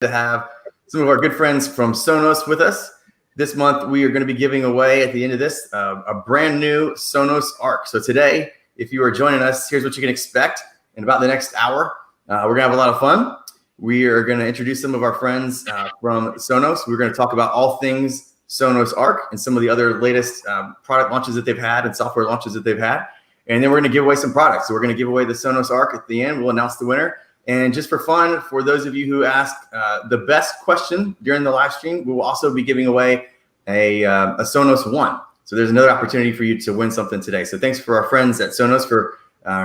to have some of our good friends from Sonos with us. This month, we are going to be giving away at the end of this a brand new Sonos Arc. So today, if you are joining us, here's what you can expect in about the next hour. We're going to have a lot of fun. We are going to introduce some of our friends from Sonos. We're going to talk about all things Sonos Arc and some of the other latest product launches that they've had and software launches that they've had. And then we're going to give away some products. So we're going to give away the Sonos Arc at the end. We'll announce the winner. And just for fun, for those of you who asked the best question during the live stream, we will also be giving away a Sonos One. So there's another opportunity for you to win something today. So thanks for our friends at Sonos for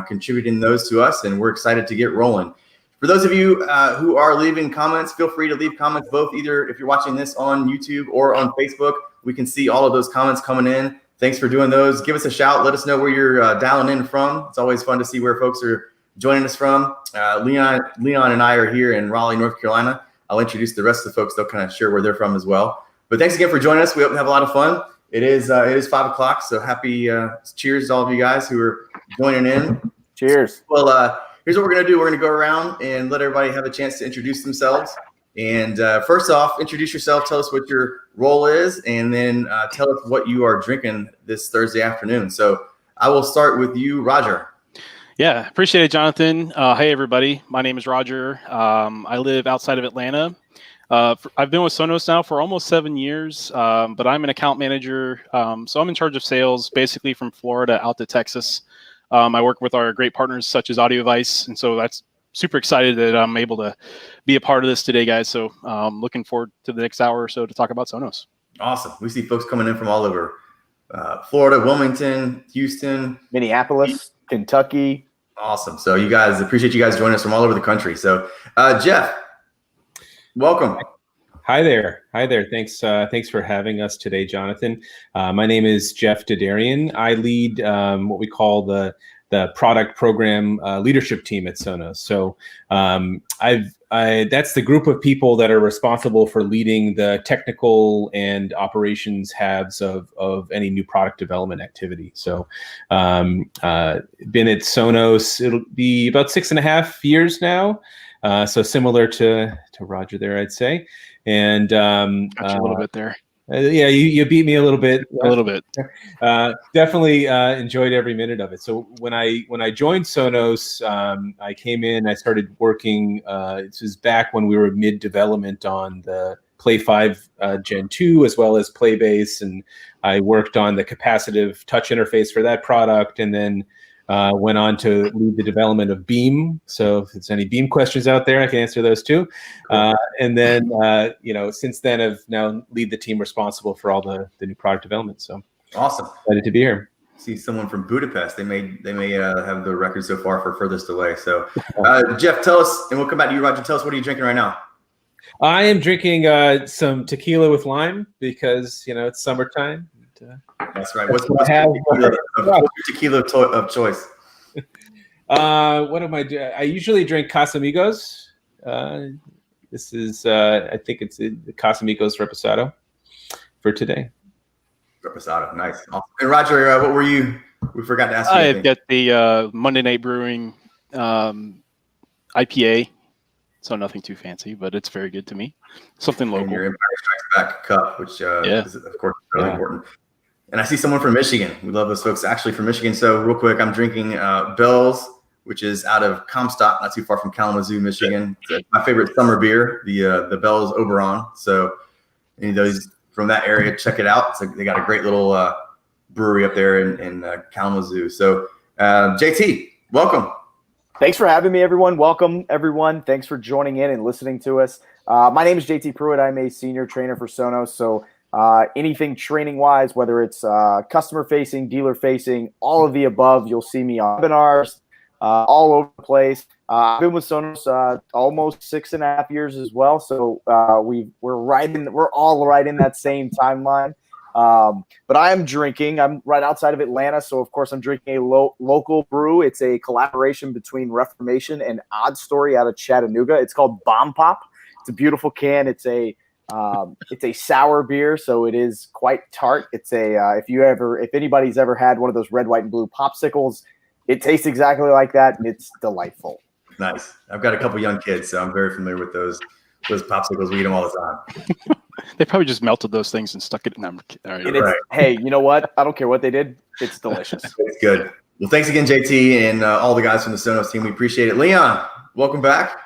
contributing those to us. And we're excited to get rolling. For those of you who are leaving comments, feel free to leave comments both either if you're watching this on YouTube or on Facebook. We can see all of those comments coming in. Thanks for doing those. Give us a shout. Let us know where you're dialing in from. It's always fun to see where folks are joining us from. Leon and I are here in Raleigh, North Carolina. I'll introduce the rest of the folks. They'll kind of share where they're from as well. But thanks again for joining us. We hope to have a lot of fun. It is 5 o'clock, so happy cheers to all of you guys who are joining in. Cheers. Well, here's what we're going to do. We're going to go around and let everybody have a chance to introduce themselves. And first off, introduce yourself. Tell us what your role is, and then tell us what you are drinking this Thursday afternoon. So I will start with you, Roger. Yeah, appreciate it, Jonathan. Hey, everybody. My name is Roger. I live outside of Atlanta. I've been with Sonos now for almost 7 years, but I'm an account manager. So I'm in charge of sales, basically from Florida out to Texas. I work with our great partners such as AudioVice, and so that's super excited that I'm able to be a part of this today, guys. So looking forward to the next hour or so to talk about Sonos. Awesome. We see folks coming in from all over Florida, Wilmington, Houston, Minneapolis, Kentucky. Awesome. So you guys, appreciate you guys joining us from all over the country. So Jeff, welcome. Hi there. Thanks for having us today, Jonathan. My name is Jeff Dadarian. I lead what we call the product program leadership team at Sonos. So that's the group of people that are responsible for leading the technical and operations halves of any new product development activity. So been at Sonos, it'll be about 6.5 years now. So similar to Roger there, I'd say. And Got you a little bit there. Yeah, you beat me a little bit. Definitely enjoyed every minute of it. So when I joined Sonos, I came in. I started working. This was back when we were mid development on the Play 5 Gen 2 as well as Playbase, and I worked on the capacitive touch interface for that product, and then went on to lead the development of Beam. So if there's any Beam questions out there, I can answer those too. And then, since then, I've now lead the team responsible for all the new product development. So awesome. Excited to be here. See someone from Budapest. They may have the record so far for furthest away. So Jeff, tell us, and we'll come back to you, Roger. Tell us, what are you drinking right now? I am drinking some tequila with lime because, it's summertime. That's right. What's your tequila of choice? What am I doing? I usually drink Casamigos. This is, I think it's the Casamigos Reposado for today. Reposado, nice. Awesome. And Roger, what were you? We forgot to ask you. I've got the Monday Night Brewing IPA. So nothing too fancy, but it's very good to me. Something local. And your Empire Strikes Back cup, which is, of course, really important. And I see someone from Michigan. We love those folks actually from Michigan. So real quick, I'm drinking Bell's, which is out of Comstock, not too far from Kalamazoo, Michigan. It's my favorite summer beer, the Bell's Oberon. So any of those from that area, check it out. They got a great little brewery up there in Kalamazoo. So JT, welcome. Thanks for having me, everyone. Welcome, everyone. Thanks for joining in and listening to us. My name is JT Pruitt. I'm a senior trainer for Sonos. So anything training-wise, whether it's customer-facing, dealer-facing, all of the above, you'll see me on webinars, all over the place. I've been with Sonos almost 6.5 years as well. So we're all right in that same timeline. But I am drinking. I'm right outside of Atlanta, so of course I'm drinking a local brew. It's a collaboration between Reformation and Odd Story out of Chattanooga. It's called Bomb Pop. It's a beautiful can. It's a sour beer, so it is quite tart. It's if anybody's ever had one of those red, white, and blue popsicles, it tastes exactly like that, and it's delightful. Nice. I've got a couple young kids, so I'm very familiar with those those popsicles. We eat them all the time. They probably just melted those things and stuck it in them. All right. Right. Hey, you know what? I don't care what they did. It's delicious. It's good. Well, thanks again, JT, and all the guys from the Sonos team. We appreciate it. Leon, welcome back.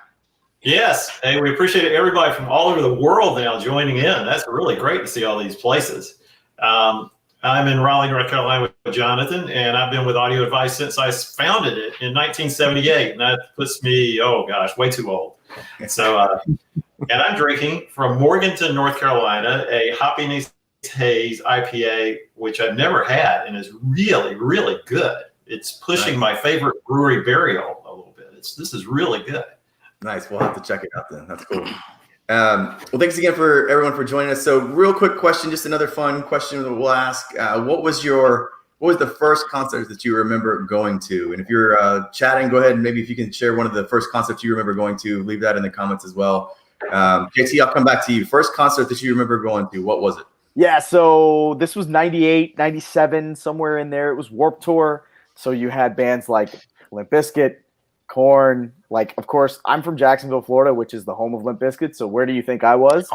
Yes. Hey, we appreciate everybody from all over the world now joining in. That's really great to see all these places. I'm in Raleigh, North Carolina with Jonathan, and I've been with Audio Advice since I founded it in 1978. And that puts me, oh gosh, way too old. So, and I'm drinking from Morganton, North Carolina, a Hoppy Haze IPA, which I've never had and is really, really good. It's pushing my favorite brewery burial a little bit. This is really good. Nice. We'll have to check it out then. That's cool. Well, thanks again for everyone for joining us. So, real quick question, just another fun question that we'll ask. What was the first concert that you remember going to? And if you're chatting, go ahead and maybe if you can share one of the first concerts you remember going to, leave that in the comments as well. JT, I'll come back to you. First concert that you remember going to, what was it? Yeah, so this was 98, 97, somewhere in there. It was Warped Tour. So you had bands like Limp Bizkit, Korn. Like, of course, I'm from Jacksonville, Florida, which is the home of Limp Bizkit. So where do you think I was?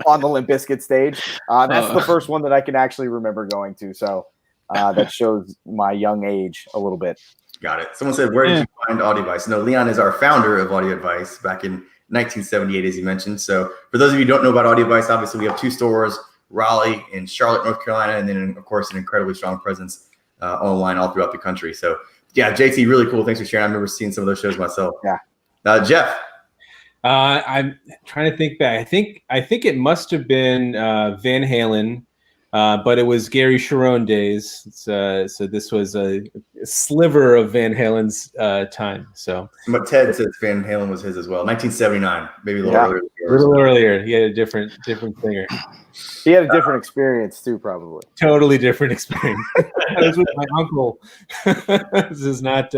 On the Limp Bizkit stage. That's the first one that I can actually remember going to. So that shows my young age a little bit. Got it. Someone said, where did you find Audio Advice? No, Leon is our founder of Audio Advice back in 1978, as you mentioned. So for those of you who don't know about Audio Advice, obviously we have 2 stores, Raleigh and Charlotte, North Carolina, and then, of course, an incredibly strong presence online all throughout the country. So, yeah, JT, really cool. Thanks for sharing. I remember seeing some of those shows myself. Yeah. Jeff. I'm trying to think back. I think it must have been Van Halen, but it was Gary Sharon days. So this was a sliver of Van Halen's time. So, but Ted says Van Halen was his as well. 1979, maybe a little earlier. A little earlier. He had a different singer. He had a different experience too, probably. Totally different experience. I was with my uncle. This is not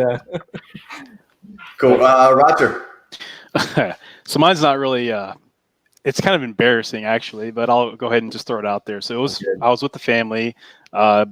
cool. Roger. So mine's not really. It's kind of embarrassing actually, but I'll go ahead and just throw it out there. So I was with the family.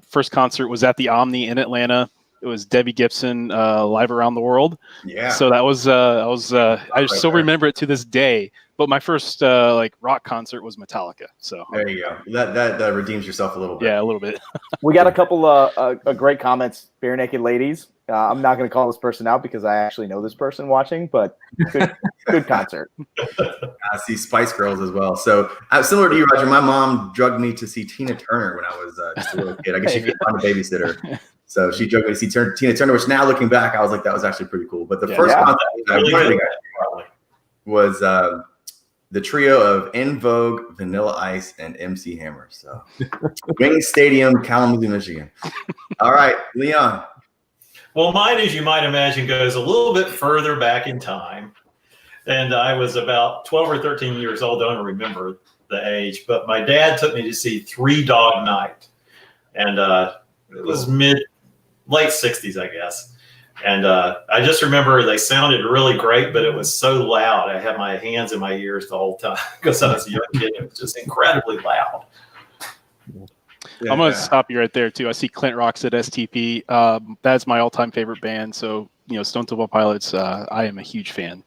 First concert was at the Omni in Atlanta. It was Debbie Gibson live around the world. Yeah. So that was I still remember it to this day. But my first rock concert was Metallica. So there you go. That redeems yourself a little bit. Yeah, a little bit. We got a couple of great comments. Bare Naked Ladies. I'm not going to call this person out because I actually know this person watching, but good concert. I see Spice Girls as well. So similar to you, Roger, my mom drugged me to see Tina Turner when I was just a little kid. I guess she couldn't find a babysitter. So she drugged me to see Tina Turner, which now looking back, I was like, that was actually pretty cool. But the first concert I really was the trio of En Vogue, Vanilla Ice, and MC Hammer. So Wing Stadium, Kalamazoo, Michigan. All right, Leon. Well, mine, as you might imagine, goes a little bit further back in time. And I was about 12 or 13 years old. Don't remember the age. But my dad took me to see Three Dog Night. And it was late 60s, I guess. And I just remember they sounded really great, but it was so loud. I had my hands in my ears the whole time because I was a young kid. It was just incredibly loud. Yeah, I'm going to stop you right there, too. I see Clint Rocks at STP. That's my all-time favorite band. So, Stone Temple Pilots, I am a huge fan.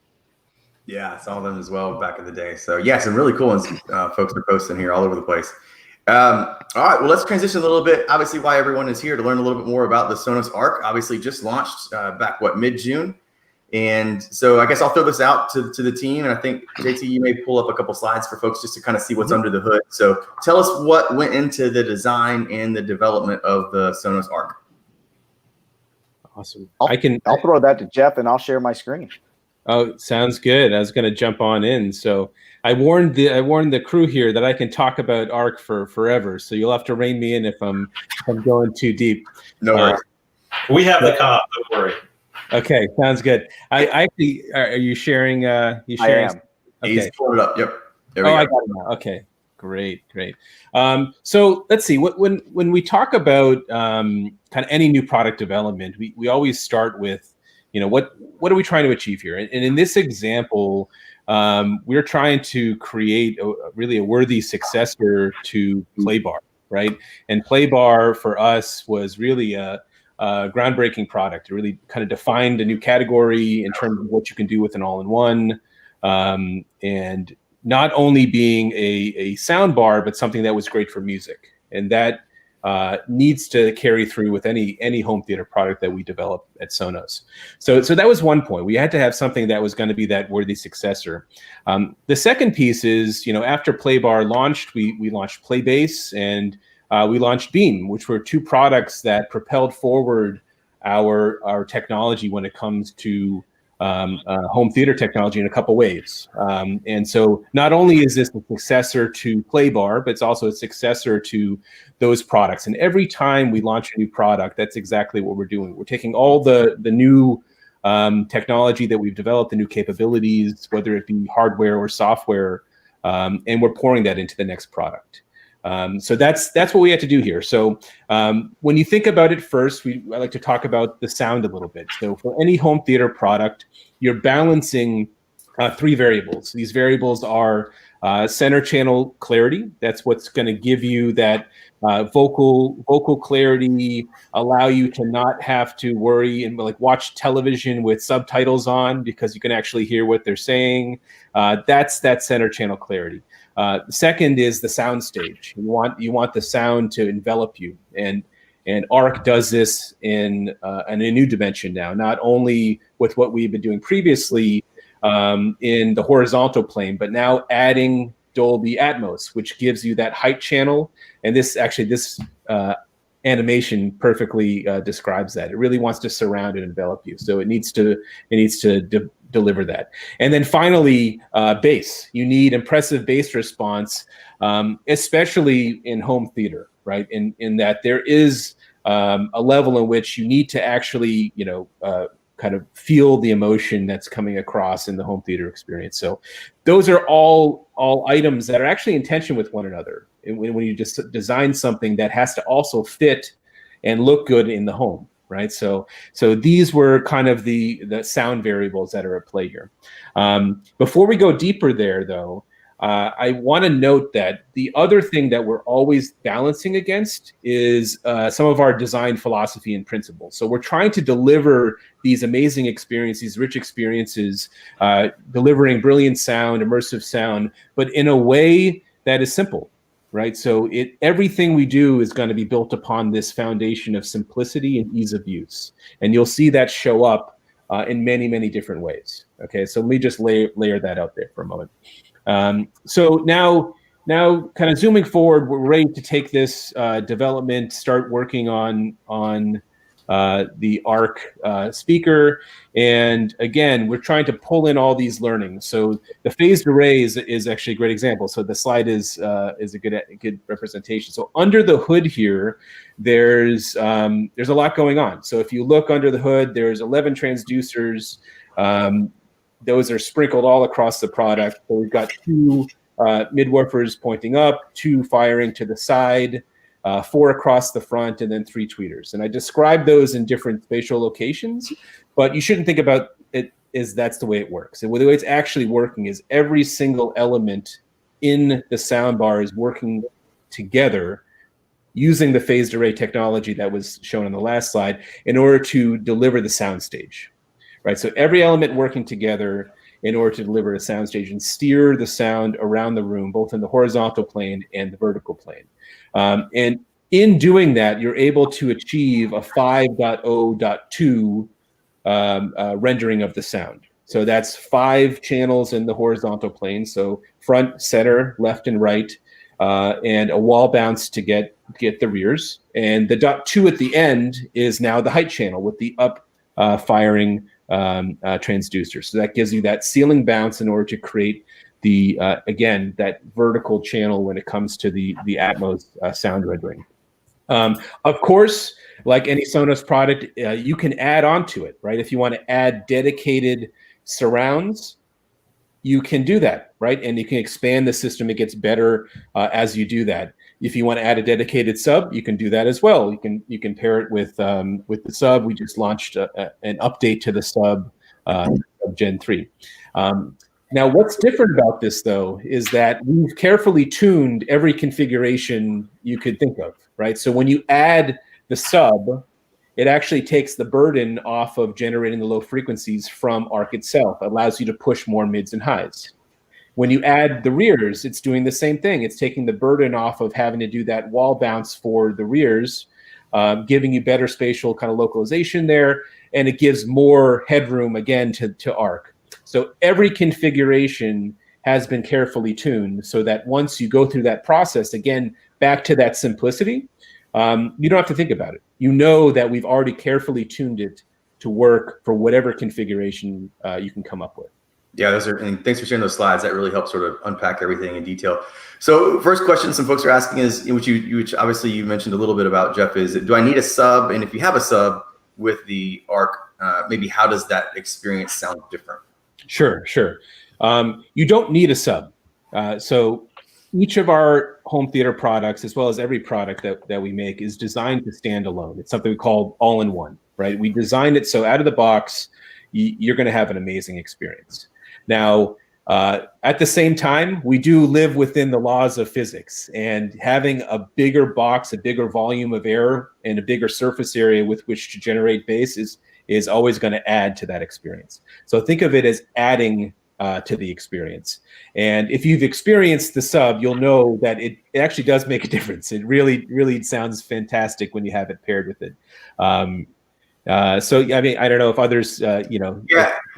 Yeah, I saw them as well back in the day. So, yeah, some really cool ones folks are posting here all over the place. All right, well, let's transition a little bit. Obviously, why everyone is here to learn a little bit more about the Sonos Arc. Obviously, just launched back, mid-June? And so I guess I'll throw this out to the team. And I think, JT, you may pull up a couple slides for folks just to kind of see what's under the hood. So tell us what went into the design and the development of the Sonos Arc. Awesome. I'll throw that to Jeff and I'll share my screen. Oh, sounds good. I was going to jump on in. So I warned the crew here that I can talk about Arc for forever. So you'll have to rein me in if I'm going too deep. No worries. We have the comp, don't worry. Okay, sounds good. I actually, are you sharing? You sharing? I am. Okay. He's pulled it up. Yep. There we go. I got it now. Okay, great. So let's see. When we talk about kind of any new product development, we always start with, what are we trying to achieve here? And in this example, we're trying to create really a worthy successor to Playbar, right? And Playbar for us was really a groundbreaking product. It really kind of defined a new category in terms of what you can do with an all-in-one. And not only being a sound bar, but something that was great for music. And that needs to carry through with any home theater product that we develop at Sonos. So that was one point. We had to have something that was going to be that worthy successor. The second piece is, after Playbar launched, we launched Playbase and we launched Beam, which were two products that propelled forward our technology when it comes to home theater technology in a couple ways. And so not only is this a successor to Playbar, but it's also a successor to those products. And every time we launch a new product, that's exactly what we're doing. We're taking all the new technology that we've developed, the new capabilities, whether it be hardware or software, and we're pouring that into the next product. So that's what we had to do here. So when you think about it first, I like to talk about the sound a little bit. So for any home theater product, you're balancing three variables. These variables are center channel clarity. That's what's going to give you that vocal clarity, allow you to not have to worry and watch television with subtitles on because you can actually hear what they're saying. That's that center channel clarity. The second is the sound stage. You want the sound to envelop you, and ARC does this in a new dimension now. Not only with what we've been doing previously in the horizontal plane, but now adding Dolby Atmos, which gives you that height channel. And this animation perfectly describes that. It really wants to surround and envelop you, so it needs to deliver that. And then finally, bass. You need impressive bass response, especially in home theater, right? In that there is a level in which you need to actually, kind of feel the emotion that's coming across in the home theater experience. So those are all items that are actually in tension with one another. When you just design something that has to also fit and look good in the home. Right, so these were kind of the sound variables that are at play here. Before we go deeper there, though, I want to note that the other thing that we're always balancing against is some of our design philosophy and principles. So we're trying to deliver these amazing experiences, rich experiences, delivering brilliant sound, immersive sound, but in a way that is simple. Right, so everything we do is going to be built upon this foundation of simplicity and ease of use, and you'll see that show up in many, many different ways. Okay, so let me just layer that out there for a moment. So now, kind of zooming forward, we're ready to take this development, start working on the ARC speaker. And again, we're trying to pull in all these learnings. So the phased array is actually a great example. So the slide is a good representation. So under the hood here, there's a lot going on. So if you look under the hood, there's 11 transducers. Those are sprinkled all across the product. So we've got two mid-woofers pointing up, two firing to the side, 4 across the front, and then 3 tweeters. And I described those in different spatial locations, but you shouldn't think about it as that's the way it works. And the way it's actually working is every single element in the soundbar is working together using the phased array technology that was shown on the last slide in order to deliver the soundstage. Right, so every element working together in order to deliver a soundstage and steer the sound around the room, both in the horizontal plane and the vertical plane. And in doing that, you're able to achieve a 5.0.2 rendering of the sound. So that's 5 channels in the horizontal plane, so front, center, left, and right, and a wall bounce to get the rears. And the .2 at the end is now the height channel with the up firing transducer. So that gives you that ceiling bounce in order to create the again, that vertical channel when it comes to the Atmos sound rendering. Of course, like any Sonos product, you can add on to it, right? If you want to add dedicated surrounds, you can do that, right? And you can expand the system. It gets better as you do that. If you want to add a dedicated sub, you can do that as well. You can pair it with the sub. We just launched an update to the sub Gen 3. Now, what's different about this, though, is that we've carefully tuned every configuration you could think of, right? So when you add the sub, it actually takes the burden off of generating the low frequencies from ARC itself. It allows you to push more mids and highs. When you add the rears, it's doing the same thing. It's taking the burden off of having to do that wall bounce for the rears, giving you better spatial kind of localization there, and it gives more headroom again to ARC. So every configuration has been carefully tuned so that once you go through that process, again, back to that simplicity, you don't have to think about it. You know that we've already carefully tuned it to work for whatever configuration you can come up with. Yeah, and thanks for sharing those slides. That really helps sort of unpack everything in detail. So first question some folks are asking is, which obviously you mentioned a little bit about, Jeff, is do I need a sub? And if you have a sub with the ARC, maybe how does that experience sound different? Sure. You don't need a sub. So each of our home theater products, as well as every product that we make, is designed to stand alone. It's something we call all-in-one, right? We designed it so out of the box, you're going to have an amazing experience. Now, at the same time, we do live within the laws of physics, and having a bigger box, a bigger volume of air, and a bigger surface area with which to generate bass is always going to add to that experience. So think of it as adding to the experience. And if you've experienced the sub, you'll know that it actually does make a difference. It really sounds fantastic when you have it paired with it. So I mean, I don't know if others, if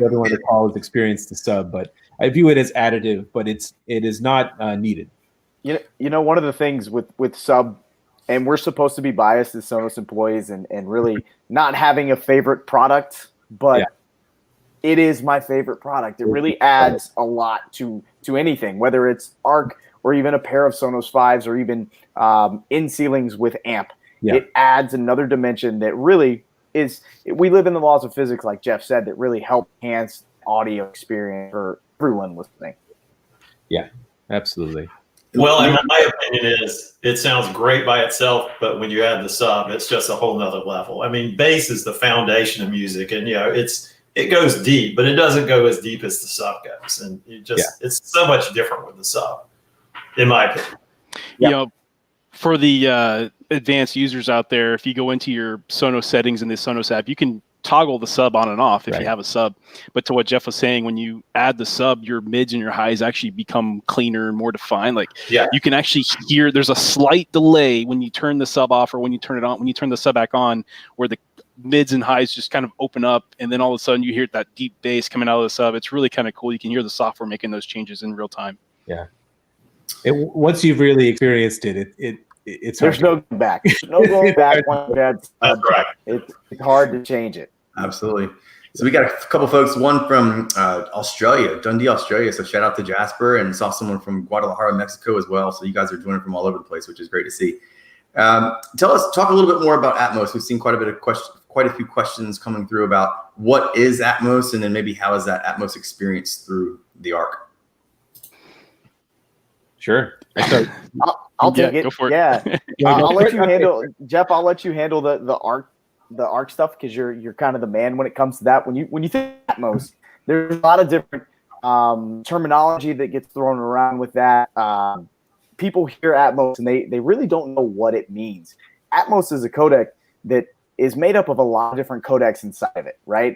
everyone on the call has experienced the sub, but I view it as additive, but it is not needed. You know, one of the things with sub, and we're supposed to be biased as Sonos employees and really not having a favorite product, but it is my favorite product. It really adds a lot to anything, whether it's ARC or even a pair of Sonos 5s or even in ceilings with amp. Yeah. It adds another dimension that really we live in the laws of physics, like Jeff said, that really help enhance audio experience for everyone listening. Yeah, absolutely. Well, and my opinion is it sounds great by itself, but when you add the sub, it's just a whole nother level. I mean, bass is the foundation of music, and it goes deep, but it doesn't go as deep as the sub goes, and it's so much different with the sub, in my opinion. Yep. For the advanced users out there, if you go into your Sonos settings in the Sonos app, you can toggle the sub on and off if you have a sub. But to what Jeff was saying, when you add the sub, your mids and your highs actually become cleaner and more defined. You can actually hear there's a slight delay when you turn the sub off or when you turn it on, when you turn the sub back on, where the mids and highs just kind of open up, and then all of a sudden you hear that deep bass coming out of the sub. It's really kind of cool. You can hear the software making those changes in real time. Yeah. Once you've really experienced it's there's no going back. No going back. That's right. It's hard to change it. Absolutely. So we got a couple folks, one from Australia, Dundee, Australia. So shout out to Jasper, and saw someone from Guadalajara, Mexico as well. So you guys are joining from all over the place, which is great to see. Talk a little bit more about Atmos. We've seen quite a few questions coming through about what is Atmos, and then maybe how is that Atmos experience through the ARC? Sure. I'll take it. Go for it. Yeah. I'll let you handle, Jeff. I'll let you handle the ARC stuff, because you're kind of the man when it comes to that. When you think Atmos, there's a lot of different terminology that gets thrown around with that. People hear Atmos and they really don't know what it means. Atmos is a codec that is made up of a lot of different codecs inside of it, right?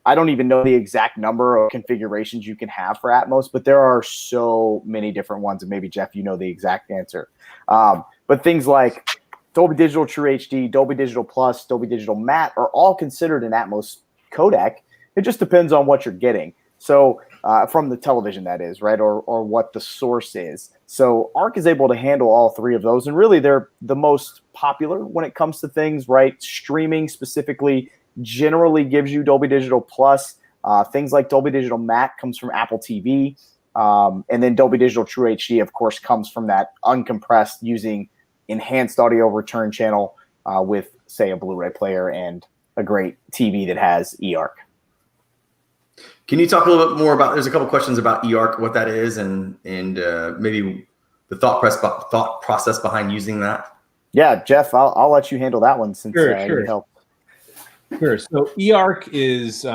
I don't even know the exact number of configurations you can have for Atmos, but there are so many different ones. And maybe, Jeff, you know the exact answer. But things like Dolby Digital True HD, Dolby Digital Plus, Dolby Digital Matte are all considered an Atmos codec. It just depends on what you're getting. So from the television, that is, right? Or what the source is. So ARC is able to handle all three of those. And really, they're the most popular when it comes to things, right? Streaming specifically generally gives you Dolby Digital Plus. Things like Dolby Digital Matte comes from Apple TV. And then Dolby Digital True HD, of course, comes from that uncompressed using enhanced audio return channel with, say, a Blu-ray player and a great TV that has eARC. Can you talk a little bit more about? There's a couple questions about eARC, what that is, and maybe the thought process behind using that. Yeah, Jeff, I'll let you handle that one since sure. you help. Sure. So eARC is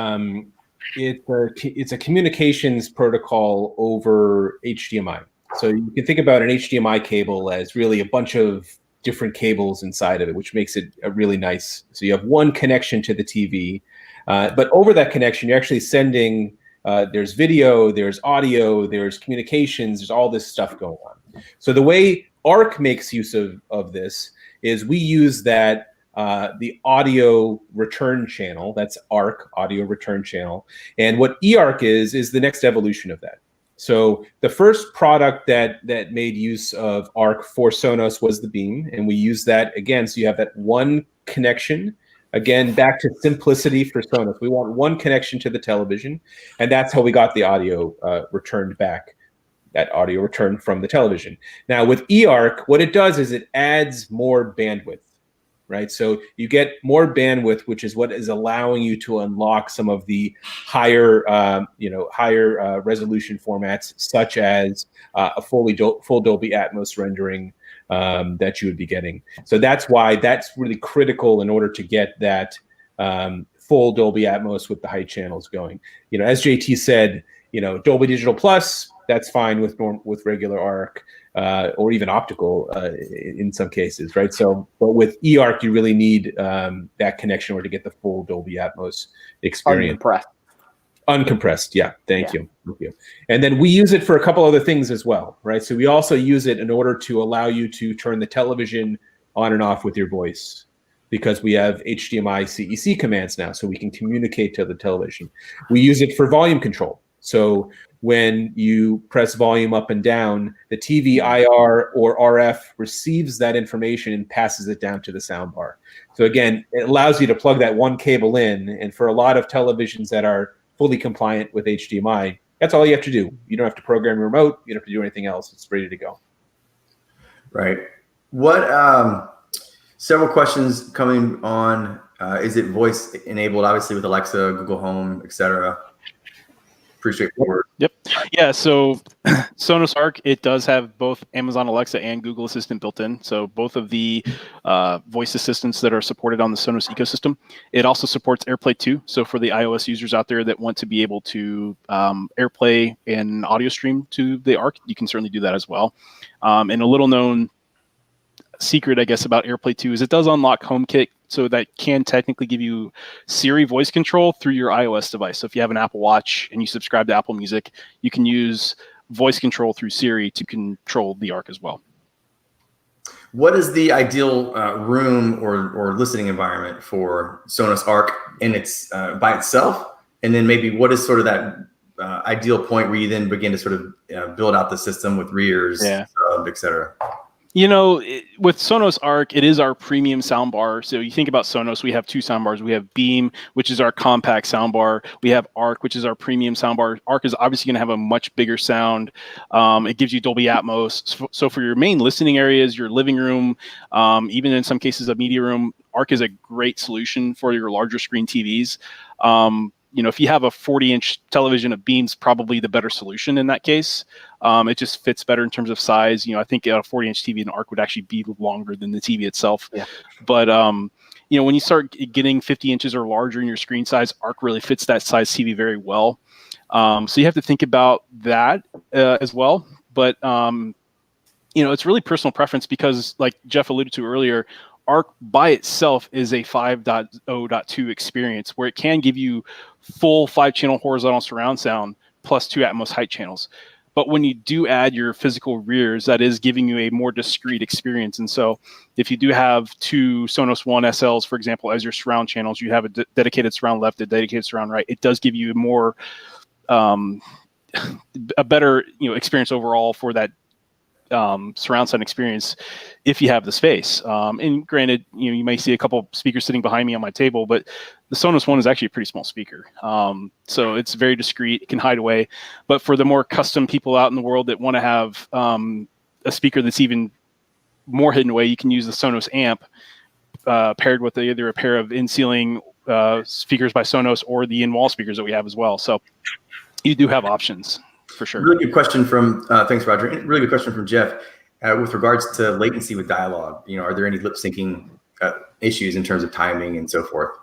it's a communications protocol over HDMI. So you can think about an HDMI cable as really a bunch of different cables inside of it, which makes it a really nice. So you have one connection to the TV, but over that connection, you're actually sending there's video, there's audio, there's communications, there's all this stuff going on. So the way ARC makes use of this is we use that the audio return channel. That's ARC, audio return channel. And what eARC is the next evolution of that. So the first product that made use of ARC for Sonos was the Beam, and we use that again. So you have that one connection. Again, back to simplicity for Sonos. We want one connection to the television, and that's how we got the audio returned back. That audio returned from the television. Now with eARC, what it does is it adds more bandwidth. Right, so you get more bandwidth, which is what is allowing you to unlock some of the higher, higher resolution formats, such as a full Dolby Atmos rendering that you would be getting. So that's why that's really critical in order to get that full Dolby Atmos with the height channels going. As JT said, Dolby Digital Plus, that's fine with regular ARC. Or even optical in some cases, right? So, but with eARC, you really need that connection in order to get the full Dolby Atmos experience. Uncompressed, yeah. Thank you. And then we use it for a couple other things as well, right? So we also use it in order to allow you to turn the television on and off with your voice, because we have HDMI CEC commands now, so we can communicate to the television. We use it for volume control. So when you press volume up and down, the TV IR or RF receives that information and passes it down to the soundbar. So again, it allows you to plug that one cable in. And for a lot of televisions that are fully compliant with HDMI, that's all you have to do. You don't have to program your remote. You don't have to do anything else. It's ready to go. Right. Several questions coming on. Is it voice enabled? Obviously with Alexa, Google Home, etc. Pretty straightforward. Yep. Yeah. So Sonos Arc, it does have both Amazon Alexa and Google Assistant built in. So both of the voice assistants that are supported on the Sonos ecosystem. It also supports AirPlay 2. So for the iOS users out there that want to be able to AirPlay and audio stream to the Arc, you can certainly do that as well. And a little known secret, I guess, about AirPlay 2 is it does unlock HomeKit, so that can technically give you Siri voice control through your iOS device. So if you have an Apple Watch and you subscribe to Apple Music, you can use voice control through Siri to control the Arc as well. What is the ideal room or listening environment for Sonos Arc in its by itself? And then maybe what is sort of that ideal point where you then begin to sort of build out the system with rears, et cetera? With Sonos Arc, it is our premium soundbar. So you think about Sonos, we have two soundbars. We have Beam, which is our compact soundbar. We have Arc, which is our premium soundbar. Arc is obviously going to have a much bigger sound. It gives you Dolby Atmos. So for your main listening areas, your living room, even in some cases a media room, Arc is a great solution for your larger screen TVs. If you have a 40-inch television, a Beam's probably the better solution in that case. It just fits better in terms of size. I think a 40-inch TV in Arc would actually be longer than the TV itself. Yeah. But, when you start getting 50 inches or larger in your screen size, Arc really fits that size TV very well. So you have to think about that as well. But, it's really personal preference because, like Jeff alluded to earlier, Arc by itself is a 5.0.2 experience where it can give you full 5-channel horizontal surround sound plus 2 Atmos height channels. But when you do add your physical rears, that is giving you a more discrete experience. And so if you do have two Sonos One SLs, for example, as your surround channels, you have a dedicated surround left, a dedicated surround right. It does give you more, a better, experience overall for that surround sound experience if you have the space. And granted, you may see a couple speakers sitting behind me on my table, but the Sonos One is actually a pretty small speaker. So it's very discreet, it can hide away. But for the more custom people out in the world that want to have a speaker that's even more hidden away, you can use the Sonos amp paired with either a pair of in-ceiling speakers by Sonos or the in-wall speakers that we have as well. So you do have options. For sure. Really good question from, thanks, Roger. Really good question from Jeff with regards to latency with dialogue. Are there any lip syncing issues in terms of timing and so forth?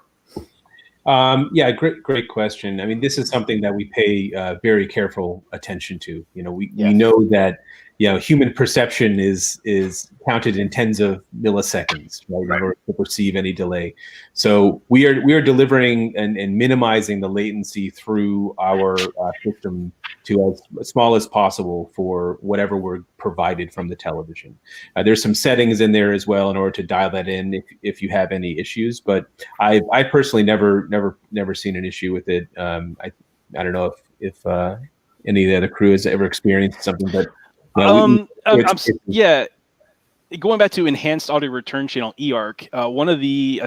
Yeah, great question. I mean, this is something that we pay very careful attention to. We know that human perception is counted in tens of milliseconds, right, in order to perceive any delay. So we are delivering and minimizing the latency through our system to as small as possible for whatever we're provided from the television. There's some settings in there as well in order to dial that in if you have any issues. But I personally never seen an issue with it. I don't know if any of the other crew has ever experienced something, but yeah. Going back to enhanced audio return channel eARC, one of the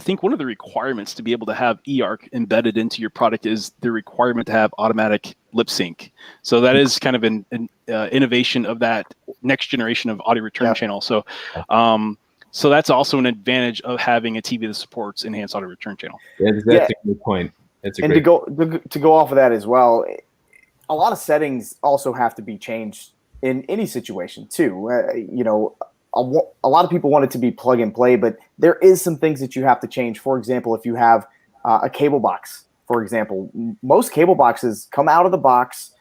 requirements to be able to have eARC embedded into your product is the requirement to have automatic lip sync. So that is kind of an innovation of that next generation of audio return channel. So, so that's also an advantage of having a TV that supports enhanced audio return channel. That's a good point. And to go off of that as well, a lot of settings also have to be changed in any situation too. A lot of people want it to be plug and play, but there is some things that you have to change. For example, if you have a cable box, for example, most cable boxes come out of the box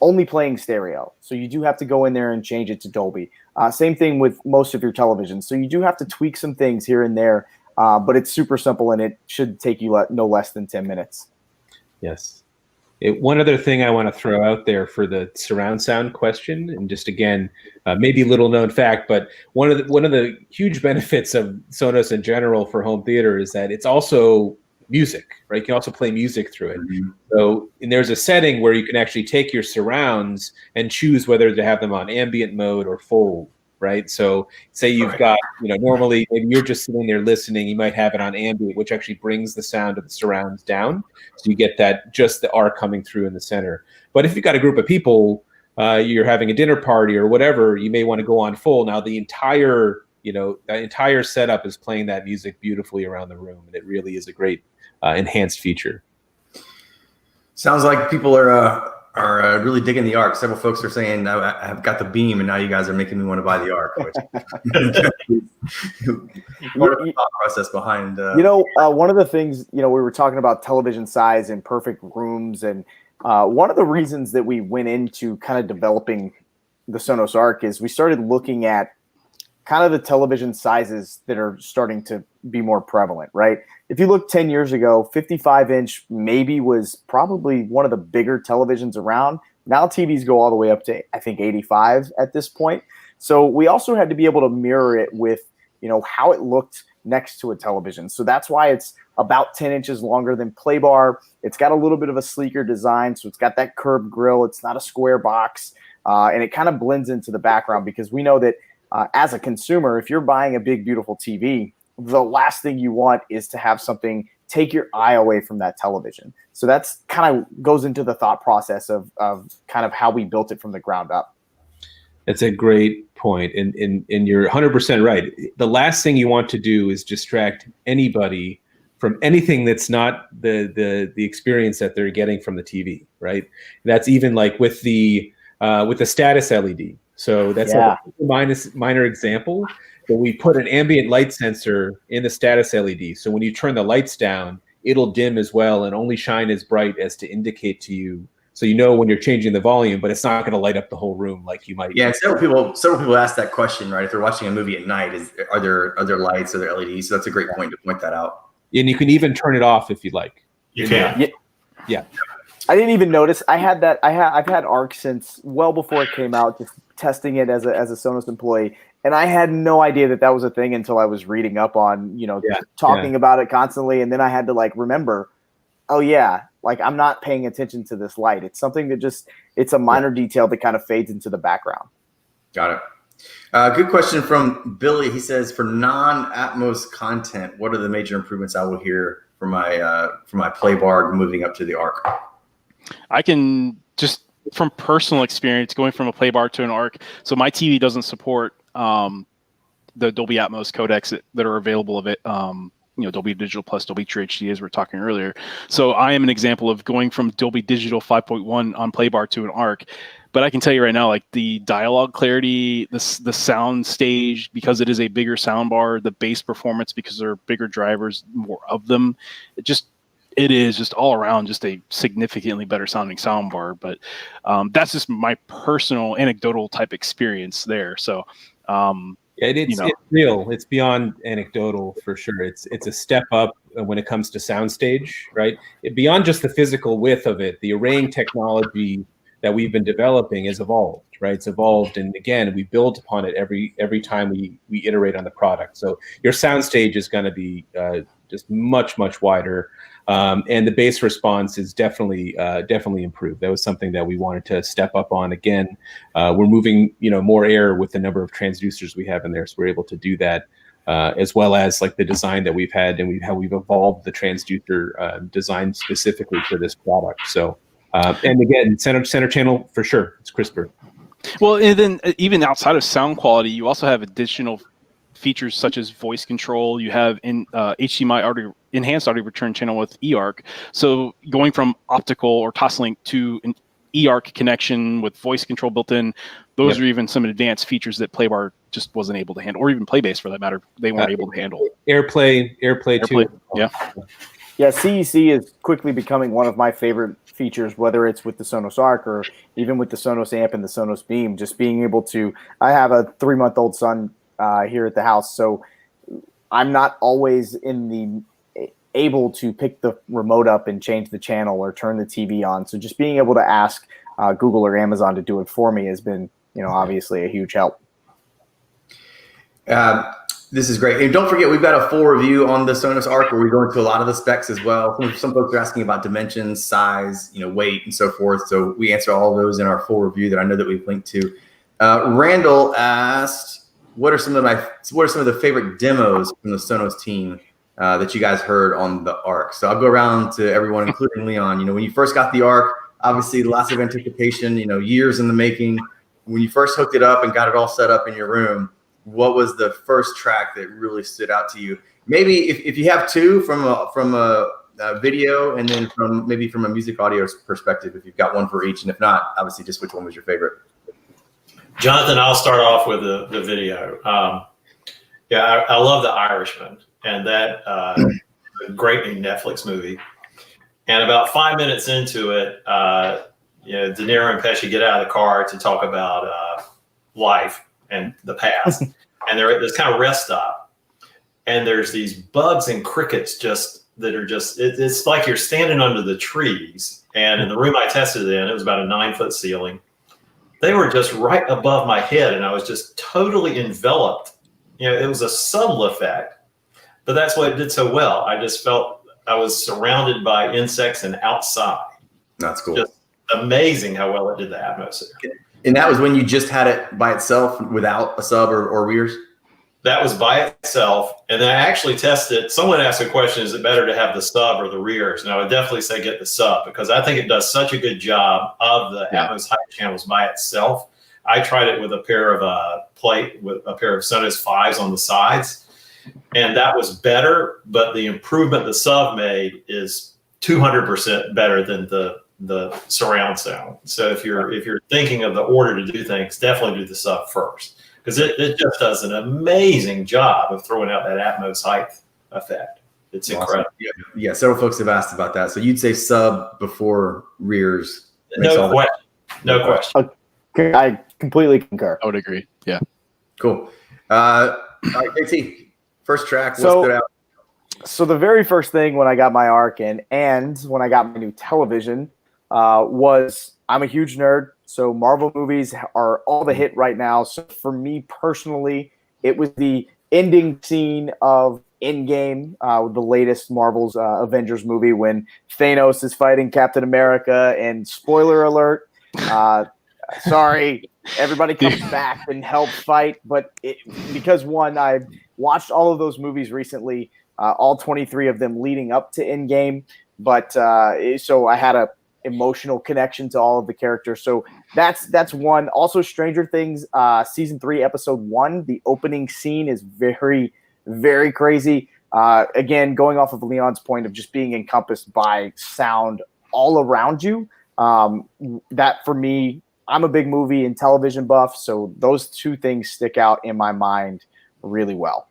only playing stereo. So you do have to go in there and change it to Dolby. Same thing with most of your televisions. So you do have to tweak some things here and there, but it's super simple and it should take you no less than 10 minutes. Yes. One other thing I want to throw out there for the surround sound question, and just again, maybe a little known fact, but one of the huge benefits of Sonos in general for home theater is that it's also music, right? You can also play music through it. Mm-hmm. So, and there's a setting where you can actually take your surrounds and choose whether to have them on ambient mode or full, right? So say you've got, normally maybe you're just sitting there listening, you might have it on ambient, which actually brings the sound of the surrounds down. So you get just the arc coming through in the center. But if you've got a group of people, you're having a dinner party or whatever, you may want to go on full. Now the entire setup is playing that music beautifully around the room. And it really is a great enhanced feature. Sounds like people are really digging the Arc. Several folks are saying, I've got the Beam, and now you guys are making me want to buy the Arc. Which part of the thought process behind. One of the things, we were talking about television size and perfect rooms. And one of the reasons that we went into kind of developing the Sonos Arc is we started looking at kind of the television sizes that are starting to be more prevalent, right? If you look 10 years ago, 55-inch maybe was probably one of the bigger televisions around. Now TVs go all the way up to, I think, 85 at this point. So we also had to be able to mirror it with, how it looked next to a television. So that's why it's about 10 inches longer than Playbar. It's got a little bit of a sleeker design. So it's got that curved grill. It's not a square box. And it kind of blends into the background because we know that as a consumer, if you're buying a big, beautiful TV, the last thing you want is to have something take your eye away from that television. So that's kind of goes into the thought process of kind of how we built it from the ground up. That's a great point. And you're 100% right. The last thing you want to do is distract anybody from anything that's not the experience that they're getting from the TV, right? That's even like with the status LED. So that's a minor example, but we put an ambient light sensor in the status LED. So when you turn the lights down, it'll dim as well and only shine as bright as to indicate to you. So when you're changing the volume, but it's not going to light up the whole room like you might. Yeah, and several people ask that question, right? If they're watching a movie at night, are there lights, are there LEDs? So that's a great point to point that out. And you can even turn it off if you like. You can. Yeah. I didn't even notice. I've had Arc since well before it came out, just testing it as a Sonos employee, and I had no idea that was a thing until I was reading up on talking about it constantly, and then I had to remember, I'm not paying attention to this light. It's something that it's a minor detail that kind of fades into the background. Got it. Good question from Billy. He says, for non-Atmos content, what are the major improvements I will hear for my Playbar moving up to the Arc? I can just from personal experience going from a Playbar to an Arc. So my TV doesn't support the Dolby Atmos codecs that are available of it. Dolby Digital plus Dolby True HD, as we were talking earlier. So I am an example of going from Dolby Digital 5.1 on Playbar to an Arc. But I can tell you right now, the dialogue clarity, the sound stage, because it is a bigger soundbar, the bass performance, because there are bigger drivers, more of them, it is just all around just a significantly better sounding soundbar. But that's just my personal anecdotal type experience there. So, it's real. It's beyond anecdotal for sure. It's a step up when it comes to soundstage, right? Beyond just the physical width of it, the arraying technology that we've been developing has evolved, right? It's evolved, and again, we build upon it every time we iterate on the product. So your soundstage is going to be just much wider, and the bass response is definitely improved. That was something that we wanted to step up on. Again, we're moving more air with the number of transducers we have in there, so we're able to do that, as well as like the design that we've had and how we've evolved the transducer design specifically for this product. So. And again, center channel for sure. It's crisper. Well, and then even outside of sound quality, you also have additional features such as voice control. You have HDMI enhanced audio return channel with eARC. So going from optical or Toslink to an eARC connection with voice control built in, those are even some advanced features that Playbar just wasn't able to handle, or even Playbase for that matter, they weren't able to handle. AirPlay too. Yeah. Yeah, CEC is quickly becoming one of my favorite features, whether it's with the Sonos Arc or even with the Sonos Amp and the Sonos Beam. Just being able to, I have a 3-month-old son here at the house, so I'm not always able to pick the remote up and change the channel or turn the TV on. So just being able to ask Google or Amazon to do it for me has been, obviously a huge help. This is great. And don't forget, we've got a full review on the Sonos Arc where we go into a lot of the specs as well. Some folks are asking about dimensions, size, weight, and so forth. So we answer all of those in our full review that I know that we've linked to. Randall asked, what are some of the favorite demos from the Sonos team that you guys heard on the Arc? So I'll go around to everyone, including Leon. When you first got the Arc, obviously lots of anticipation, years in the making. When you first hooked it up and got it all set up in your room, what was the first track that really stood out to you? Maybe if you have two from a video, and then from a music audio perspective, if you've got one for each, and if not, obviously just which one was your favorite. Jonathan, I'll start off with the video. I love The Irishman, and that a great new Netflix movie. And about 5 minutes into it, De Niro and Pesci get out of the car to talk about life and the past, and they're at this kind of rest stop, and there's these bugs and crickets it's like you're standing under the trees. And in the room I tested it in, it was about a 9-foot ceiling. They were just right above my head, and I was just totally enveloped. It was a subtle effect, but that's what it did so well. I just felt I was surrounded by insects and outside. That's cool. Just amazing how well it did the atmosphere. And that was when you just had it by itself without a sub or rears? That was by itself. And then I actually tested. Someone asked a question, is it better to have the sub or the rears? And I would definitely say get the sub, because I think it does such a good job of the Atmos height channels by itself. I tried it with a pair of Sonos 5s on the sides, and that was better. But the improvement the sub made is 200% better than the surround sound. So if you're thinking of the order to do things, definitely do the sub first, because it just does an amazing job of throwing out that Atmos height effect. It's awesome. Incredible. Yeah, several folks have asked about that. So you'd say sub before rears? No question. I completely concur. I would agree. Yeah. Cool. All right, JT, first track, what stood out? So the very first thing when I got my Arc and when I got my new television was, I'm a huge nerd, so Marvel movies are all the hit right now. So for me personally, it was the ending scene of Endgame, the latest Marvel's Avengers movie, when Thanos is fighting Captain America, and spoiler alert, sorry, everybody comes back and helps fight. But because I've watched all of those movies recently, all 23 of them leading up to Endgame. But so I had a emotional connection to all of the characters. So that's one. Also, Stranger Things season 3, episode 1, the opening scene is very, very crazy. Again, going off of Leon's point of just being encompassed by sound all around you. That for me, I'm a big movie and television buff, so those two things stick out in my mind really well.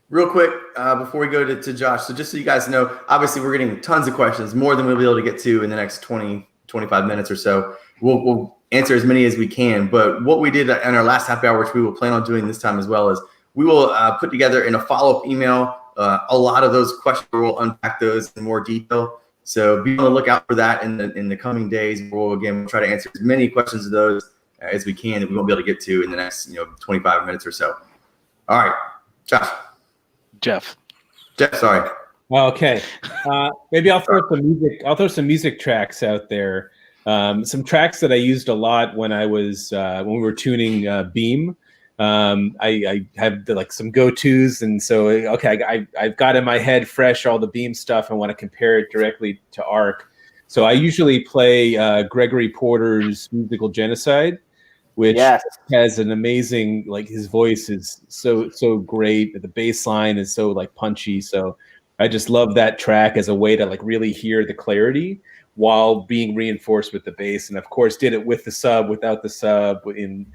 Real quick, before we go to Josh, so just so you guys know, obviously we're getting tons of questions, more than we'll be able to get to in the next 20, 25 minutes or so. We'll answer as many as we can. But what we did in our last happy hour, which we will plan on doing this time as well, is we will put together in a follow-up email a lot of those questions. We'll unpack those in more detail. So be on the lookout for that in the coming days. We'll try to answer as many questions of those as we can that we won't be able to get to in the next 25 minutes or so. All right, Josh. Jeff, sorry. Okay, maybe I'll throw some music. I'll throw some music tracks out there. Some tracks that I used a lot when I was when we were tuning Beam. I have some go-tos, and so I've got in my head fresh all the Beam stuff. I want to compare it directly to Arc. So I usually play Gregory Porter's Musical Genocide, which has an amazing, his voice is so great. The bass line is so punchy. So I just love that track as a way to really hear the clarity while being reinforced with the bass. And of course did it with the sub, without the sub, and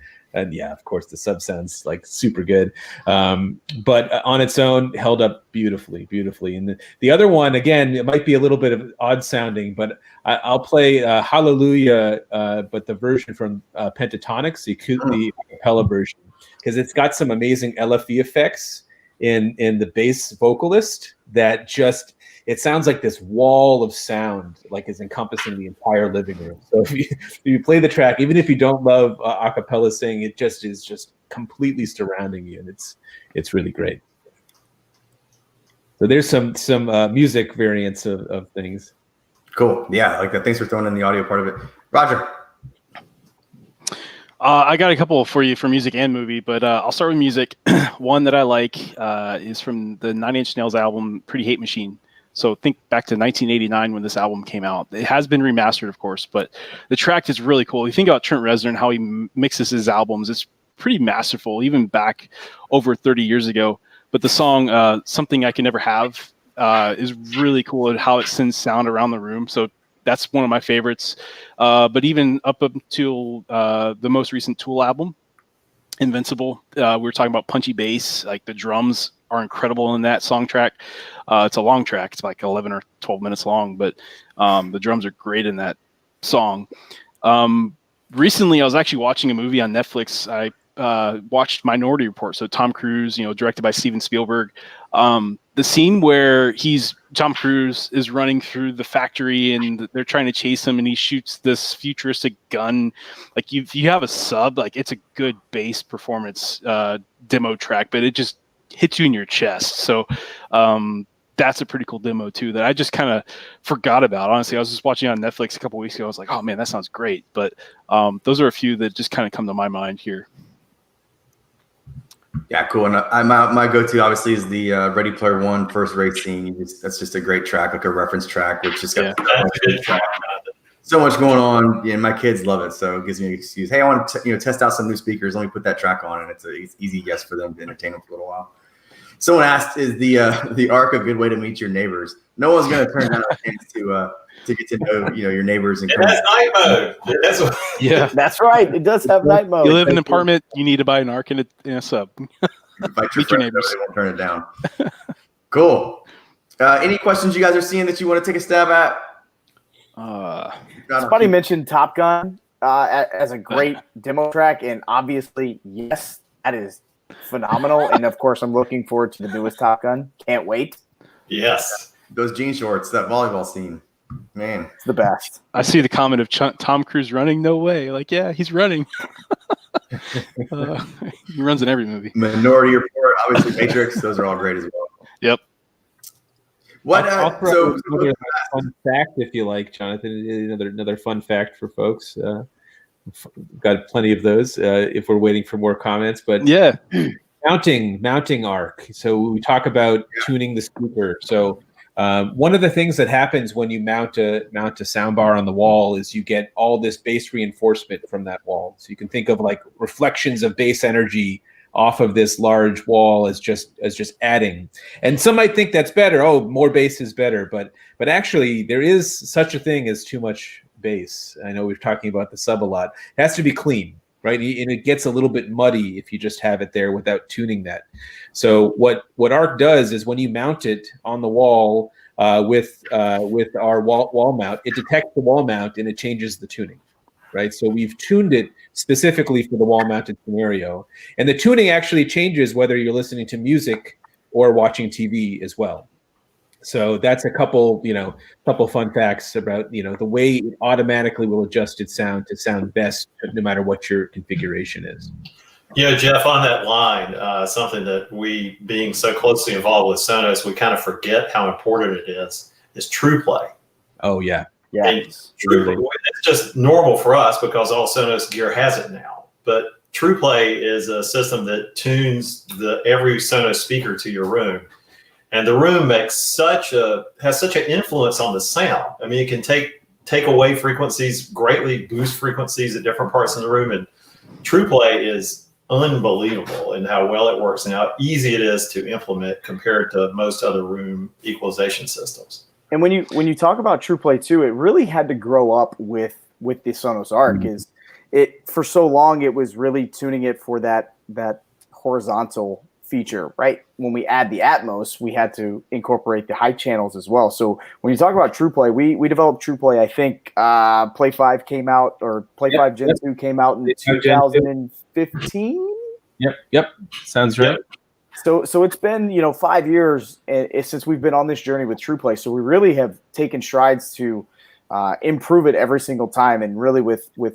yeah, of course the sub sounds super good. But on its own held up beautifully. And the other one, again, it might be a little bit of odd sounding, but I'll play Hallelujah, but the version from Pentatonics, the acapella version, because it's got some amazing LFE effects in the bass vocalist that just, it sounds like this wall of sound, is encompassing the entire living room. So if you play the track, even if you don't love a cappella singing, it just is just completely surrounding you, and it's really great. So there's some music variants of things. Cool. Yeah, like that. Thanks for throwing in the audio part of it, Roger. I got a couple for you for music and movie, but I'll start with music. One that I like is from the Nine Inch Nails album, Pretty Hate Machine. So think back to 1989 when this album came out. It has been remastered, of course, but the track is really cool. You think about Trent Reznor and how he mixes his albums. It's pretty masterful, even back over 30 years ago. But the song, Something I Can Never Have, is really cool at how it sends sound around the room. So that's one of my favorites. But even up until the most recent Tool album, Invincible, we were talking about punchy bass, the drums are incredible in that song track. It's a long track. It's 11 or 12 minutes long, but the drums are great in that song. Recently, I was actually watching a movie on Netflix. I watched Minority Report. So Tom Cruise, directed by Steven Spielberg. The scene where Tom Cruise is running through the factory and they're trying to chase him and he shoots this futuristic gun. You have a sub, it's a good bass performance demo track, but it just hits you in your chest. So that's a pretty cool demo too that I just kind of forgot about. Honestly, I was just watching on Netflix a couple weeks ago. I was like, oh man, that sounds great. But those are a few that just kind of come to my mind here. Yeah, cool. And my go-to obviously is the Ready Player One first race scene. That's just a great track, a reference track, which just got so much going on. Yeah, my kids love it, so it gives me an excuse. Hey, I want to test out some new speakers. Let me put that track on, and it's an easy yes for them to entertain them for a little while. Someone asked, "Is the Arc a good way to meet your neighbors?" No one's going to turn down a chance to get to know your neighbors. And that's night mode. Yeah, that's right. It does have night mode. You live in an apartment, you need to buy an Arc and a sub. Meet your neighbors. They won't turn it down. Cool. Any questions you guys are seeing that you want to take a stab at? Somebody mentioned Top Gun as a great demo track, and obviously, yes, that is phenomenal. And of course, I'm looking forward to the newest Top Gun. Can't wait. Yes. Those jean shorts, that volleyball scene. Man, it's the best. I see the comment of Tom Cruise running. No way. Yeah, he's running. He runs in every movie. Minority Report, obviously Matrix. Those are all great as well. Yep. What? I'll throw another fun fact, if you like, Jonathan. Another fun fact for folks. We've got plenty of those. If we're waiting for more comments, but yeah, mounting arc. So we talk about tuning the speaker. So one of the things that happens when you mount a soundbar on the wall is you get all this bass reinforcement from that wall. So you can think of reflections of bass energy off of this large wall as just adding. And some might think that's better. Oh, more bass is better, but actually there is such a thing as too much bass. I know we're talking about the sub a lot. It has to be clean. right? And it gets a little bit muddy if you just have it there without tuning that. So what ARC does is when you mount it on the wall with our wall mount, it detects the wall mount and it changes the tuning, right? So we've tuned it specifically for the wall mounted scenario. And the tuning actually changes whether you're listening to music or watching TV as well. So that's a couple fun facts about, the way it automatically will adjust its sound to sound best, no matter what your configuration is. Jeff, on that line, something that we, being so closely involved with Sonos, we kind of forget how important it is Trueplay. Oh, yeah. Yeah. And Trueplay, it's just normal for us because all Sonos gear has it now. But Trueplay is a system that tunes every Sonos speaker to your room. And the room has such an influence on the sound. I mean, it can take away frequencies, greatly boost frequencies at different parts of the room. And Trueplay is unbelievable in how well it works and how easy it is to implement compared to most other room equalization systems. And when you talk about Trueplay too, it really had to grow up with the Sonos Arc. Mm-hmm. Is it for so long it was really tuning it for that horizontal feature, right? When we add the Atmos, we had to incorporate the height channels as well. So when you talk about Trueplay, we developed Trueplay. I think Play 5 came out, or Play 5 Gen 2 came out in 2015. Yep. Sounds right. So it's been 5 years since we've been on this journey with Trueplay. So we really have taken strides to improve it every single time. And really with the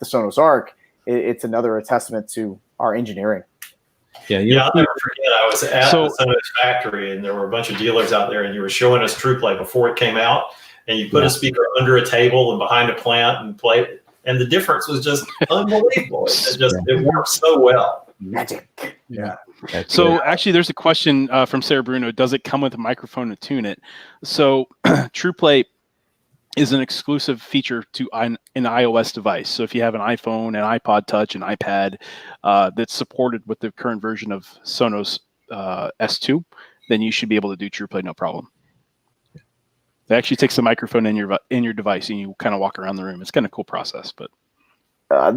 Sonos Arc, it's another testament to our engineering. I'll never forget. I was at the Sonos factory, and there were a bunch of dealers out there, and you were showing us Trueplay before it came out, and you put a speaker under a table and behind a plant and played it, and the difference was just unbelievable. It worked so well. Magic. Yeah. So actually, there's a question from Sarah Bruno. Does it come with a microphone to tune it? So Trueplay is an exclusive feature to an iOS device. So if you have an iPhone, an iPod Touch, an iPad that's supported with the current version of Sonos S2, then you should be able to do Trueplay no problem. It actually takes the microphone in your device and you kind of walk around the room. It's kind of a cool process, but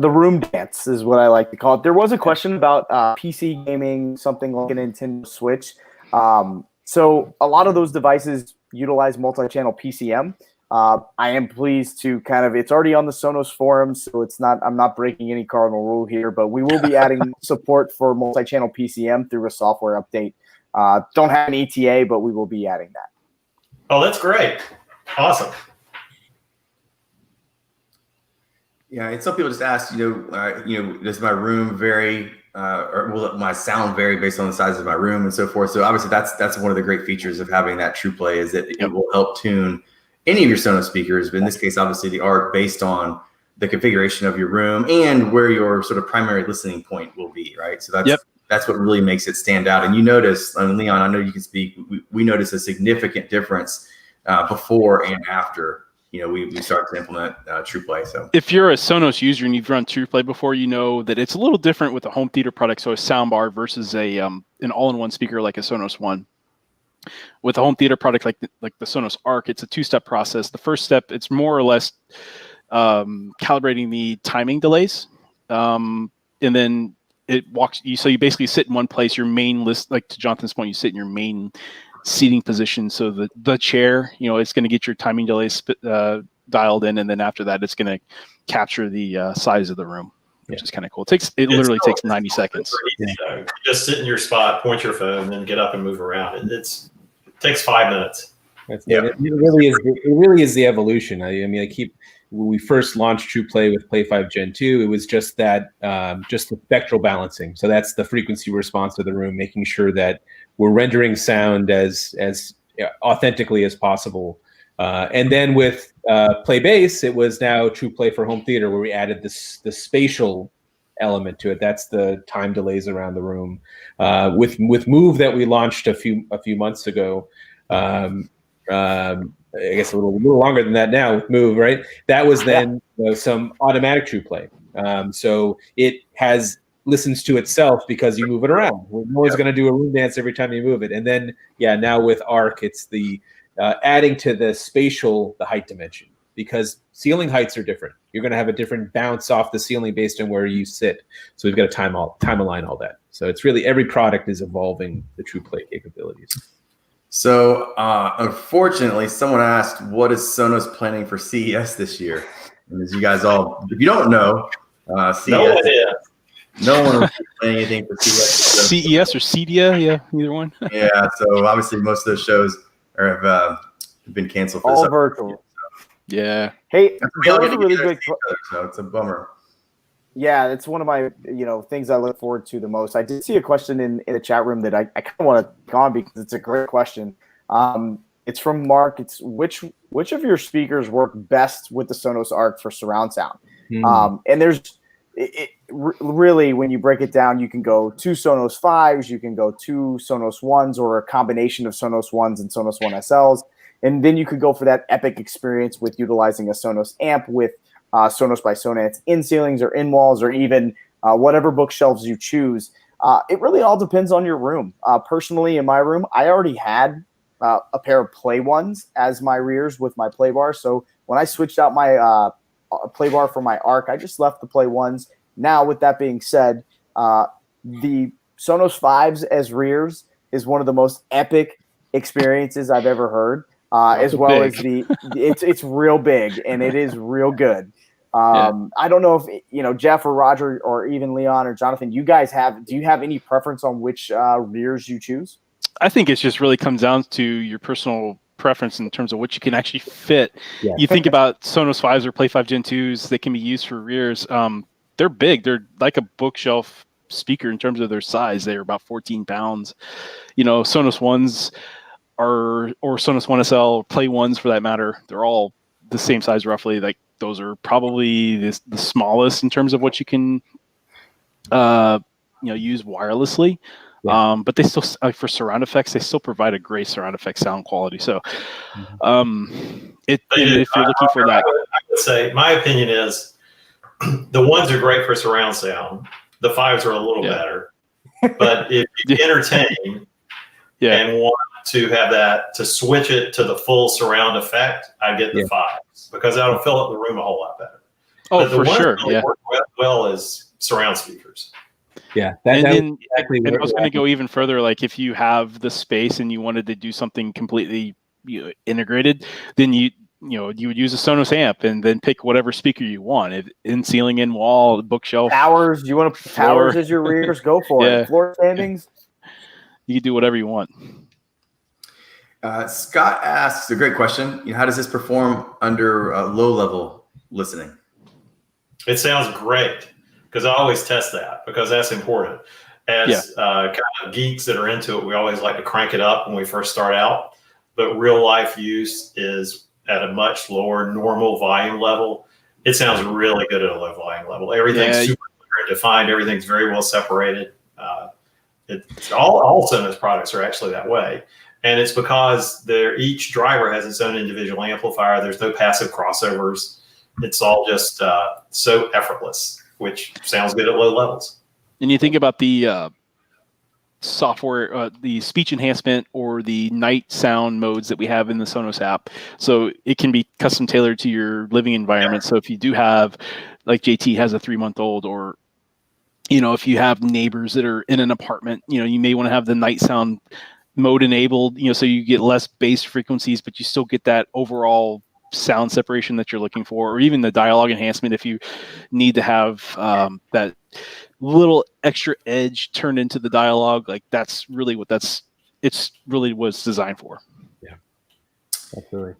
the room dance is what I like to call it. There was a question about PC gaming, something like a Nintendo Switch. So a lot of those devices utilize multi-channel PCM. I am pleased to it's already on the Sonos forums, so I'm not breaking any cardinal rule here, but we will be adding support for multi-channel PCM through a software update. Don't have an ETA, but we will be adding that. Oh, that's great. Awesome. Yeah, and some people just ask, does my room vary, or will my sound vary based on the size of my room and so forth? So obviously that's one of the great features of having that Trueplay is that it will help tune any of your Sonos speakers, but in this case, obviously the ARC based on the configuration of your room and where your sort of primary listening point will be, right? So that's what really makes it stand out. And you notice, Leon, I know you can speak, we notice a significant difference before and after, we start to implement Trueplay. So if you're a Sonos user and you've run Trueplay before, you know that it's a little different with a home theater product. So a soundbar versus an all-in-one speaker like a Sonos One. With a home theater product like the Sonos Arc, it's a two-step process. The first step, it's more or less calibrating the timing delays, and then it walks you. So you basically sit in one place. Your main list, like to Jonathan's point, you sit in your main seating position. So the chair, it's going to get your timing delays dialed in, and then after that, it's going to capture the size of the room, which is kind of cool. It literally takes 90 seconds. Easy, you just sit in your spot, point your phone, and then get up and move around. It takes 5 minutes. It really is the evolution. When we first launched Trueplay with Play 5 Gen 2, it was just that, just the spectral balancing. So that's the frequency response of the room, making sure that we're rendering sound as authentically as possible. And then with Play Bass, it was now Trueplay for home theater, where we added the spatial element to it. That's the time delays around the room. With Move that we launched a few months ago, I guess a little longer than that now with Move, right? That was then some automatic Trueplay. So it listens to itself because you move it around. No one's going to do a room dance every time you move it. And then, now with ARC, it's the adding to the spatial, the height dimension, because ceiling heights are different. You're going to have a different bounce off the ceiling based on where you sit. So we've got to time align all that. So it's really every product is evolving the Trueplay capabilities. So unfortunately, someone asked, what is Sonos planning for CES this year? And as you guys all, if you don't know, CES, No idea. no one will be planning anything for CES. CES or CEDIA, yeah, either one. Yeah, so obviously most of those shows have been canceled for All this virtual. Yeah. Hey, We all that was get a really together good. to see each other, so it's a bummer. Yeah, it's one of my things I look forward to the most. I did see a question in the chat room that I kind of want to go on because it's a great question. It's from Mark. It's which of your speakers work best with the Sonos Arc for surround sound? And there's really, when you break it down, you can go 2 Sonos 5s, you can go 2 Sonos 1s, or a combination of Sonos 1s and Sonos 1 SLs. And then you could go for that epic experience with utilizing a Sonos amp with Sonos by Sonance in ceilings or in walls, or even whatever bookshelves you choose. It really all depends on your room. Personally, in my room, I already had a pair of Play ones as my rears with my Playbar. So when I switched out my Playbar for my Arc, I just left the Play ones. Now, with that being said, the Sonos 5s as rears is one of the most epic experiences I've ever heard. As well as it's real big and it is real good. I don't know if Jeff or Roger or even Leon or Jonathan, do you have any preference on which rears you choose? I think it just really comes down to your personal preference in terms of what you can actually fit. Yeah. You think about Sonos 5s or Play 5 Gen 2s that can be used for rears. They're big. They're like a bookshelf speaker in terms of their size. They're about 14 pounds. Sonos 1s or Sonos 1 SL, or Play 1s for that matter, they're all the same size roughly. Like those are probably the smallest in terms of what you can use wirelessly. Yeah. But they still, for surround effects, they still provide a great surround effect sound quality. So if you're looking for that, I would say my opinion is the ones are great for surround sound. The 5s are a little better. But if you entertain and want to have that, to switch it to the full surround effect, I get the 5s because that'll fill up the room a whole lot better. Oh, for sure. Really work well as surround speakers. Yeah. And I was going to go even further. Like if you have the space and you wanted to do something completely integrated, then you would use a Sonos amp and then pick whatever speaker you want. In ceiling, in wall, bookshelf. Towers. You want to put towers as your rears? Go for it. Floor standings. You can do whatever you want. Scott asks a great question. How does this perform under low level listening? It sounds great because I always test that because that's important. As kind of geeks that are into it, we always like to crank it up when we first start out. But real life use is at a much lower normal volume level. It sounds really good at a low volume level. Everything's super clear and defined. Everything's very well separated. All Sonos products are actually that way. And it's because each driver has its own individual amplifier. There's no passive crossovers. It's all just so effortless, which sounds good at low levels. And you think about the software, the speech enhancement or the night sound modes that we have in the Sonos app. So it can be custom tailored to your living environment. So if you do have, like JT has a 3-month-old, or if you have neighbors that are in an apartment, you may want to have the night sound mode enabled, so you get less bass frequencies, but you still get that overall sound separation that you're looking for, or even the dialogue enhancement if you need to have that little extra edge turned into the dialogue. Like that's really it's really what it's designed for. Yeah, absolutely.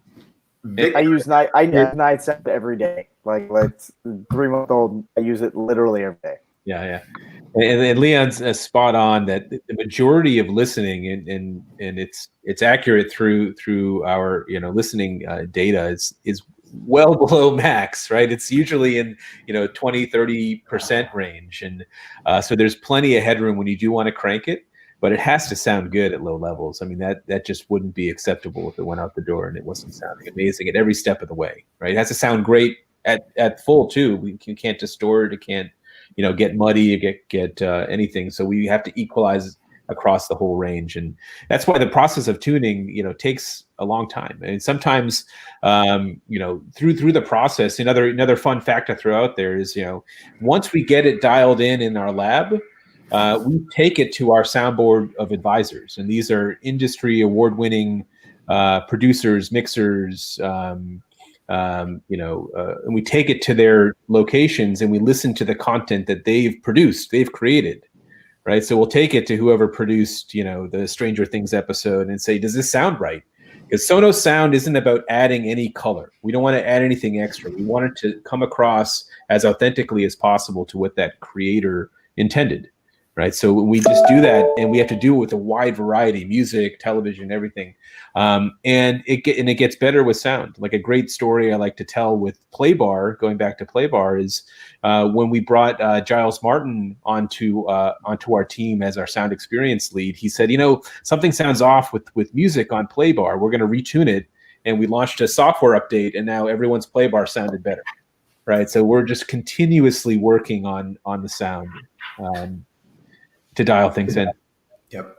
I use night sound every day. Like 3-month-old, I use it literally every day. Yeah. And Leon's spot on that the majority of listening and it's accurate through our listening data is well below max, right? It's usually in 20-30% range, and so there's plenty of headroom when you do want to crank it, but it has to sound good at low levels. I mean that just wouldn't be acceptable if it went out the door and it wasn't sounding amazing at every step of the way, right? It has to sound great at full too. You can't distort, it can't get muddy, you get anything. So we have to equalize across the whole range. And that's why the process of tuning, takes a long time. And sometimes, through the process, another fun fact to throw out there is, once we get it dialed in our lab, we take it to our soundboard of advisors. And these are industry award-winning producers, mixers, and we take it to their locations and we listen to the content that they've produced, they've created. Right. So we'll take it to whoever produced, the Stranger Things episode and say, does this sound right? Because Sonos sound isn't about adding any color. We don't want to add anything extra. We want it to come across as authentically as possible to what that creator intended. Right. So we just do that, and we have to do it with a wide variety, music, television, everything. And it gets better with sound. Like a great story I like to tell with Playbar, going back to Playbar, is when we brought Giles Martin onto our team as our sound experience lead. He said, something sounds off with music on Playbar. We're going to retune it. And we launched a software update, and now everyone's Playbar sounded better. Right. So we're just continuously working on the sound. To dial things in. Yep.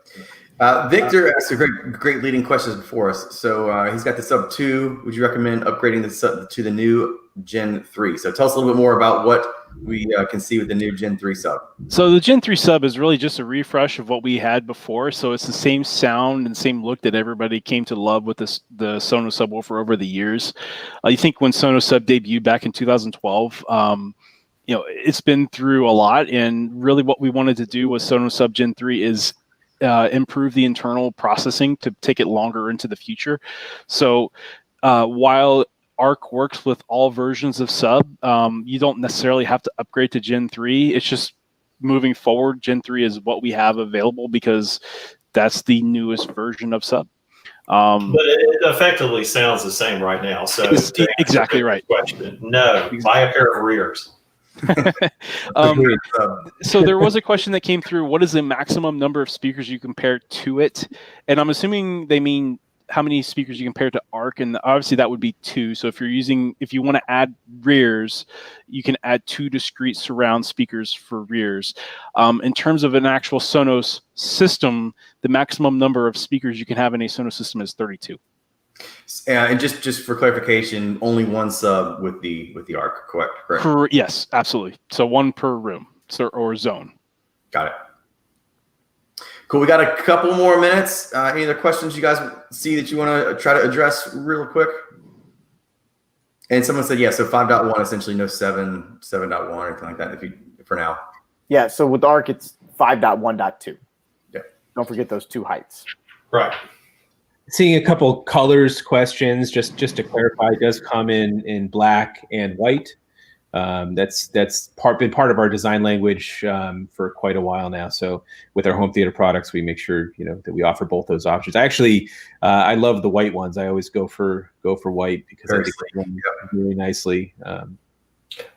Victor asked a great leading question for us. So he's got the Sub 2. Would you recommend upgrading the Sub to the new Gen 3? So tell us a little bit more about what we can see with the new Gen 3 Sub. So the Gen 3 Sub is really just a refresh of what we had before. So it's the same sound and same look that everybody came to love with the Sonos subwoofer over the years. I think when Sonos Sub debuted back in 2012, it's been through a lot, and really what we wanted to do with Sonos Sub Gen 3 is improve the internal processing to take it longer into the future. So while ARC works with all versions of Sub, you don't necessarily have to upgrade to Gen 3. It's just moving forward, Gen 3 is what we have available because that's the newest version of Sub. But it effectively sounds the same right now. So exactly right. Question. No, buy a pair of rears. So there was a question that came through. What is the maximum number of speakers you compare to it? And I'm assuming they mean how many speakers you compare to ARC, and obviously that would be 2. So if you want to add rears, you can add 2 discrete surround speakers for rears. In terms of an actual Sonos system, the maximum number of speakers you can have in a Sonos system is 32. And just for clarification, only one sub with the ARC, correct? Yes, absolutely. So 1 per room or zone. Got it. Cool. We got a couple more minutes. Any other questions you guys see that you want to try to address real quick? And someone said, yeah, so 5.1, essentially no 7.1 or anything like that for now. Yeah, so with ARC, it's 5.1.2. Yeah. Don't forget those 2 heights. Right. Seeing a couple colors questions, just to clarify, it does come in black and white. That's been part of our design language for quite a while now. So with our home theater products, we make sure that we offer both those options. Actually, I love the white ones. I always go for white because I think they run really nicely.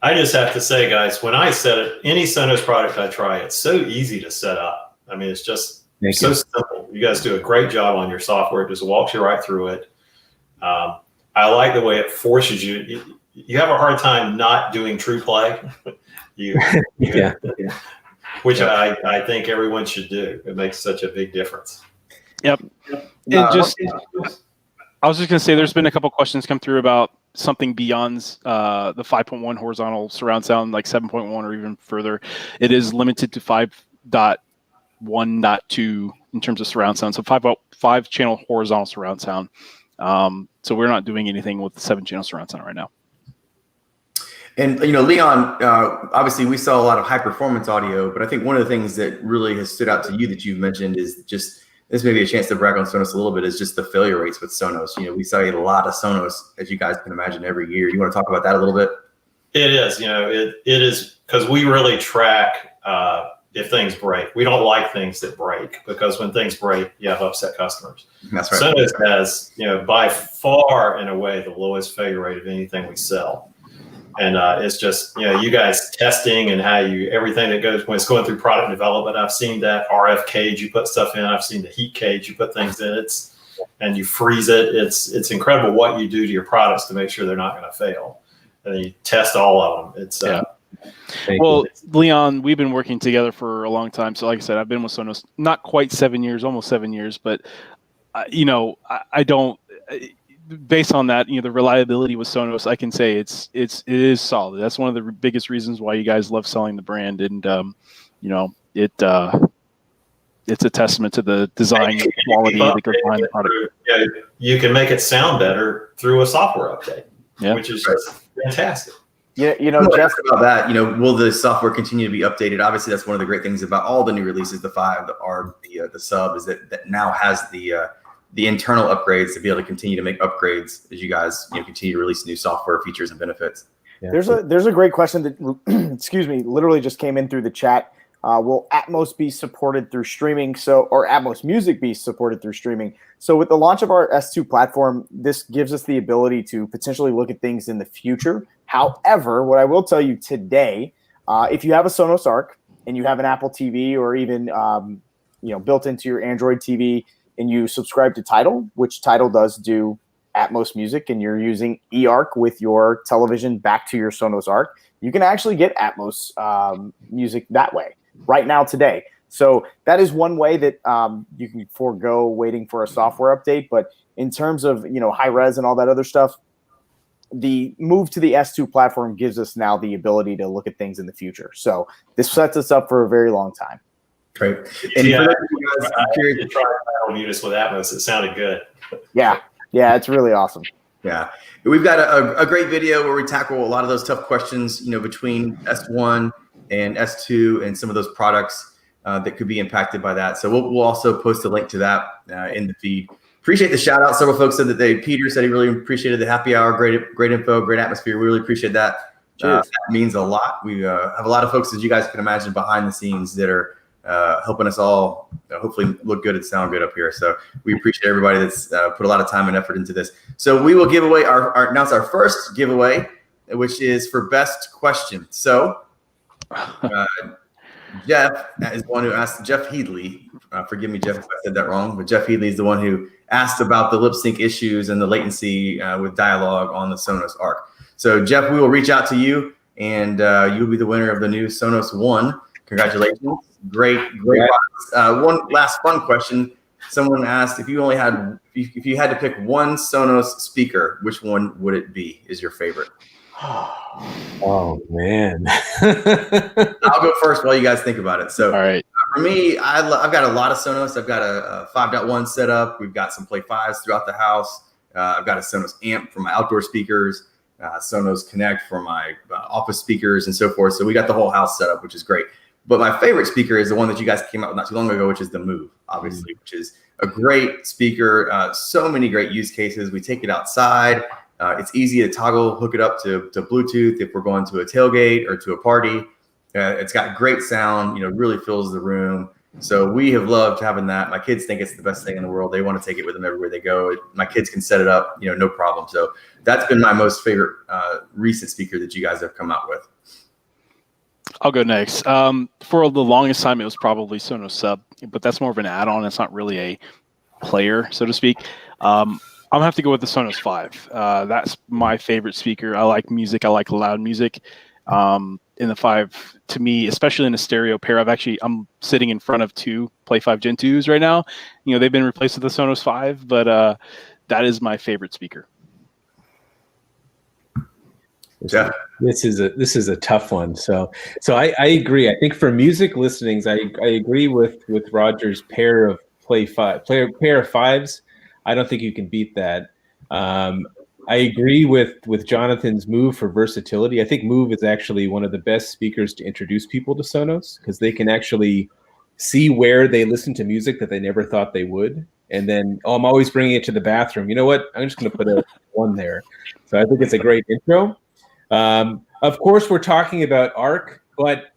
I just have to say, guys, when I set it, any Sonos product I try, it's so easy to set up. I mean, it's just so simple. You guys do a great job on your software. It just walks you right through it. I like the way it forces you. You have a hard time not doing Trueplay. Which I think everyone should do. It makes such a big difference. Yep. I was just going to say, there's been a couple questions come through about something beyond the 5.1 horizontal surround sound, like 7.1 or even further. It is limited to 5.1.2 in terms of surround sound. So 5 channel horizontal surround sound. So we're not doing anything with the 7 channel surround sound right now. And, Leon, obviously we saw a lot of high performance audio, but I think one of the things that really has stood out to you that you've mentioned is just, this may be a chance to brag on Sonos a little bit, is just the failure rates with Sonos. We saw a lot of Sonos, as you guys can imagine, every year. You want to talk about that a little bit? It is, it is, because we really track if things break. We don't like things that break, because when things break, you have upset customers. That's right. Sonos has, by far and away the lowest failure rate of anything we sell. And it's just, you guys testing and how everything that goes when it's going through product development. I've seen that RF cage you put stuff in. I've seen the heat cage you put things in. And you freeze it. It's incredible what you do to your products to make sure they're not going to fail. And then you test all of them. Well, Leon, we've been working together for a long time. So like I said, I've been with Sonos not quite 7 years, almost 7 years, but I don't. Based on that, the reliability with Sonos, I can say it is solid. That's one of the biggest reasons why you guys love selling the brand, and it's a testament to the design quality that goes behind the product. Yeah, you can make it sound better through a software update, which is just fantastic. Jeff, about that, will the software continue to be updated? Obviously, that's one of the great things about all the new releases. The 5, the ARC, the sub, is that now has the internal upgrades to be able to continue to make upgrades as you guys continue to release new software features and benefits. Yeah. There's a great question that excuse me, literally just came in through the chat. Will Atmos be supported through streaming? Or Atmos Music be supported through streaming? So with the launch of our S2 platform, this gives us the ability to potentially look at things in the future. However, what I will tell you today, if you have a Sonos Arc and you have an Apple TV or even built into your Android TV and you subscribe to Tidal, which Tidal does do Atmos Music, and you're using eARC with your television back to your Sonos Arc, you can actually get Atmos music that way right now today. So that is one way that you can forego waiting for a software update. But in terms of high res and all that other stuff, the move to the S2 platform gives us now the ability to look at things in the future. So this sets us up for a very long time. Great. And yeah, I'm curious to try Munis with Atmos. It sounded good. Yeah, it's really awesome. Yeah, we've got a great video where we tackle a lot of those tough questions, between S1 and S2 and some of those products that could be impacted by that. So we'll also post a link to that in the feed. Appreciate the shout out. Several folks said that Peter said he really appreciated the happy hour, great info, great atmosphere. We really appreciate that. That means a lot. We have a lot of folks, as you guys can imagine, behind the scenes that are helping us all hopefully look good and sound good up here. So we appreciate everybody that's put a lot of time and effort into this. So we will give away announce our first giveaway, which is for best question. So Jeff is the one who asked, Jeff Headley, forgive me, Jeff, if I said that wrong, but Jeff Headley is the one who asked about the lip sync issues and the latency with dialogue on the Sonos Arc. So Jeff, we will reach out to you, and you'll be the winner of the new Sonos One. Congratulations. Great. One last fun question. Someone asked if you had to pick one Sonos speaker, which one would it be? Is your favorite? Oh man. I'll go first while you guys think about it. So all right. For me, I've got a lot of Sonos. I've got a 5.1 setup. We've got some Play 5s throughout the house. I've got a Sonos amp for my outdoor speakers, Sonos Connect for my office speakers and so forth. So we got the whole house set up, which is great. But my favorite speaker is the one that you guys came out with not too long ago, which is the Move, obviously, which is a great speaker. So many great use cases. We take it outside. It's easy to toggle, hook it up to Bluetooth if we're going to a tailgate or to a party. It's got great sound, really fills the room. So we have loved having that. My kids think it's the best thing in the world. They want to take it with them everywhere they go. My kids can set it up, no problem. So that's been my most favorite recent speaker that you guys have come out with. I'll go next. For the longest time, it was probably Sonos Sub, but that's more of an add-on. It's not really a player, so to speak. I'm gonna have to go with the Sonos 5. That's my favorite speaker. I like music. I like loud music. In the 5, to me, especially in a stereo pair, I'm sitting in front of 2 Play 5 Gen 2s right now. They've been replaced with the Sonos 5, but that is my favorite speaker. Yeah. This is a tough one. So I agree. I think for music listenings, I agree with Roger's pair of pair of 5s. I don't think you can beat that. I agree with Jonathan's Move for versatility. I think Move is actually one of the best speakers to introduce people to Sonos because they can actually see where they listen to music that they never thought they would. And then, I'm always bringing it to the bathroom. You know what? I'm just going to put a 1 there. So I think it's a great intro. Of course, we're talking about ARC, but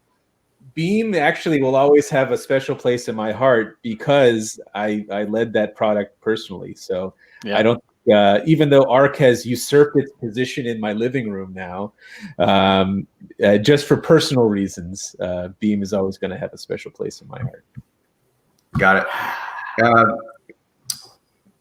Beam actually will always have a special place in my heart because I led that product personally. So yeah. I don't, even though ARC has usurped its position in my living room now, just for personal reasons, Beam is always going to have a special place in my heart. Got it.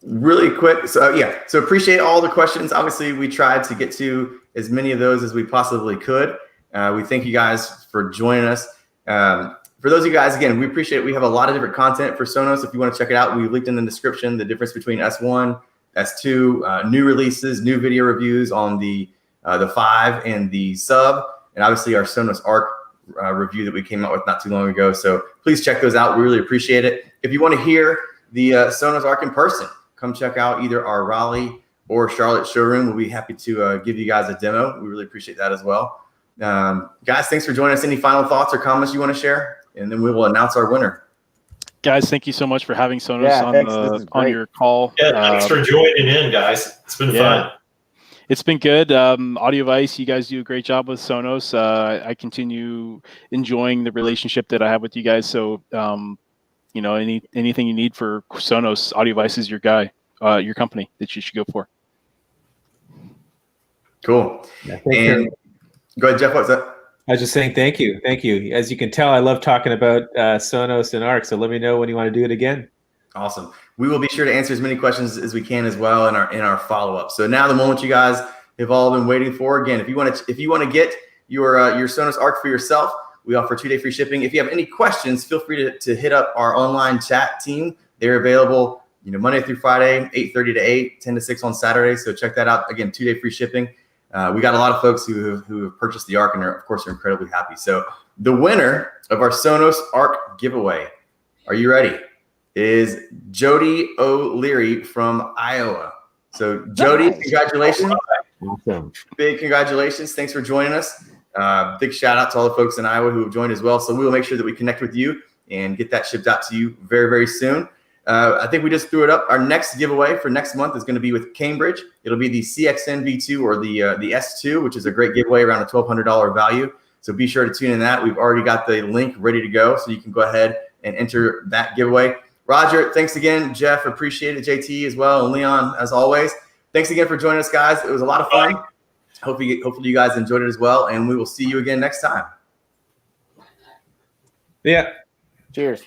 Really quick. So appreciate all the questions. Obviously, we tried to get to as many of those as we possibly could. We thank you guys for joining us. For those of you guys, again, we appreciate it. We have a lot of different content for Sonos. If you want to check it out, we've linked in the description the difference between S1, S2, new releases, new video reviews on the 5 and the sub, and obviously our Sonos Arc review that we came out with not too long ago. So please check those out. We really appreciate it. If you want to hear the Sonos Arc in person, come check out either our Raleigh or Charlotte showroom. We'll be happy to give you guys a demo. We really appreciate that as well. Guys, thanks for joining us. Any final thoughts or comments you want to share? And then we will announce our winner. Guys, thank you so much for having Sonos on your call. Yeah, thanks for joining in, guys. It's been fun. It's been good. AudioVice, you guys do a great job with Sonos. I continue enjoying the relationship that I have with you guys. So, anything you need for Sonos, AudioVice is your guy, your company that you should go for. Cool. Yeah, and go ahead, Jeff. What's that? I was just saying thank you. Thank you. As you can tell, I love talking about Sonos and Arc, so let me know when you want to do it again. Awesome. We will be sure to answer as many questions as we can as well in our follow-up. So now the moment you guys have all been waiting for. Again, if you want to get your Sonos Arc for yourself, we offer 2-day free shipping. If you have any questions, feel free to hit up our online chat team. They're available, Monday through Friday, 8:30 to 8, 10 to 6 on Saturday. So check that out. Again, 2-day free shipping. We got a lot of folks who have purchased the Arc and are, of course, incredibly happy. So the winner of our Sonos Arc giveaway, are you ready? Is Jody O'Leary from Iowa. So Jody, congratulations. Awesome. Big congratulations. Thanks for joining us. Big shout out to all the folks in Iowa who have joined as well. So we will make sure that we connect with you and get that shipped out to you very, very soon. I think we just threw it up. Our next giveaway for next month is going to be with Cambridge. It'll be the CXN V2 or the S2, which is a great giveaway around a $1,200 value. So be sure to tune in that. We've already got the link ready to go, so you can go ahead and enter that giveaway. Roger, thanks again. Jeff, appreciate it. JT as well, and Leon, as always. Thanks again for joining us, guys. It was a lot of fun. Hopefully you guys enjoyed it as well, and we will see you again next time. Yeah. Cheers.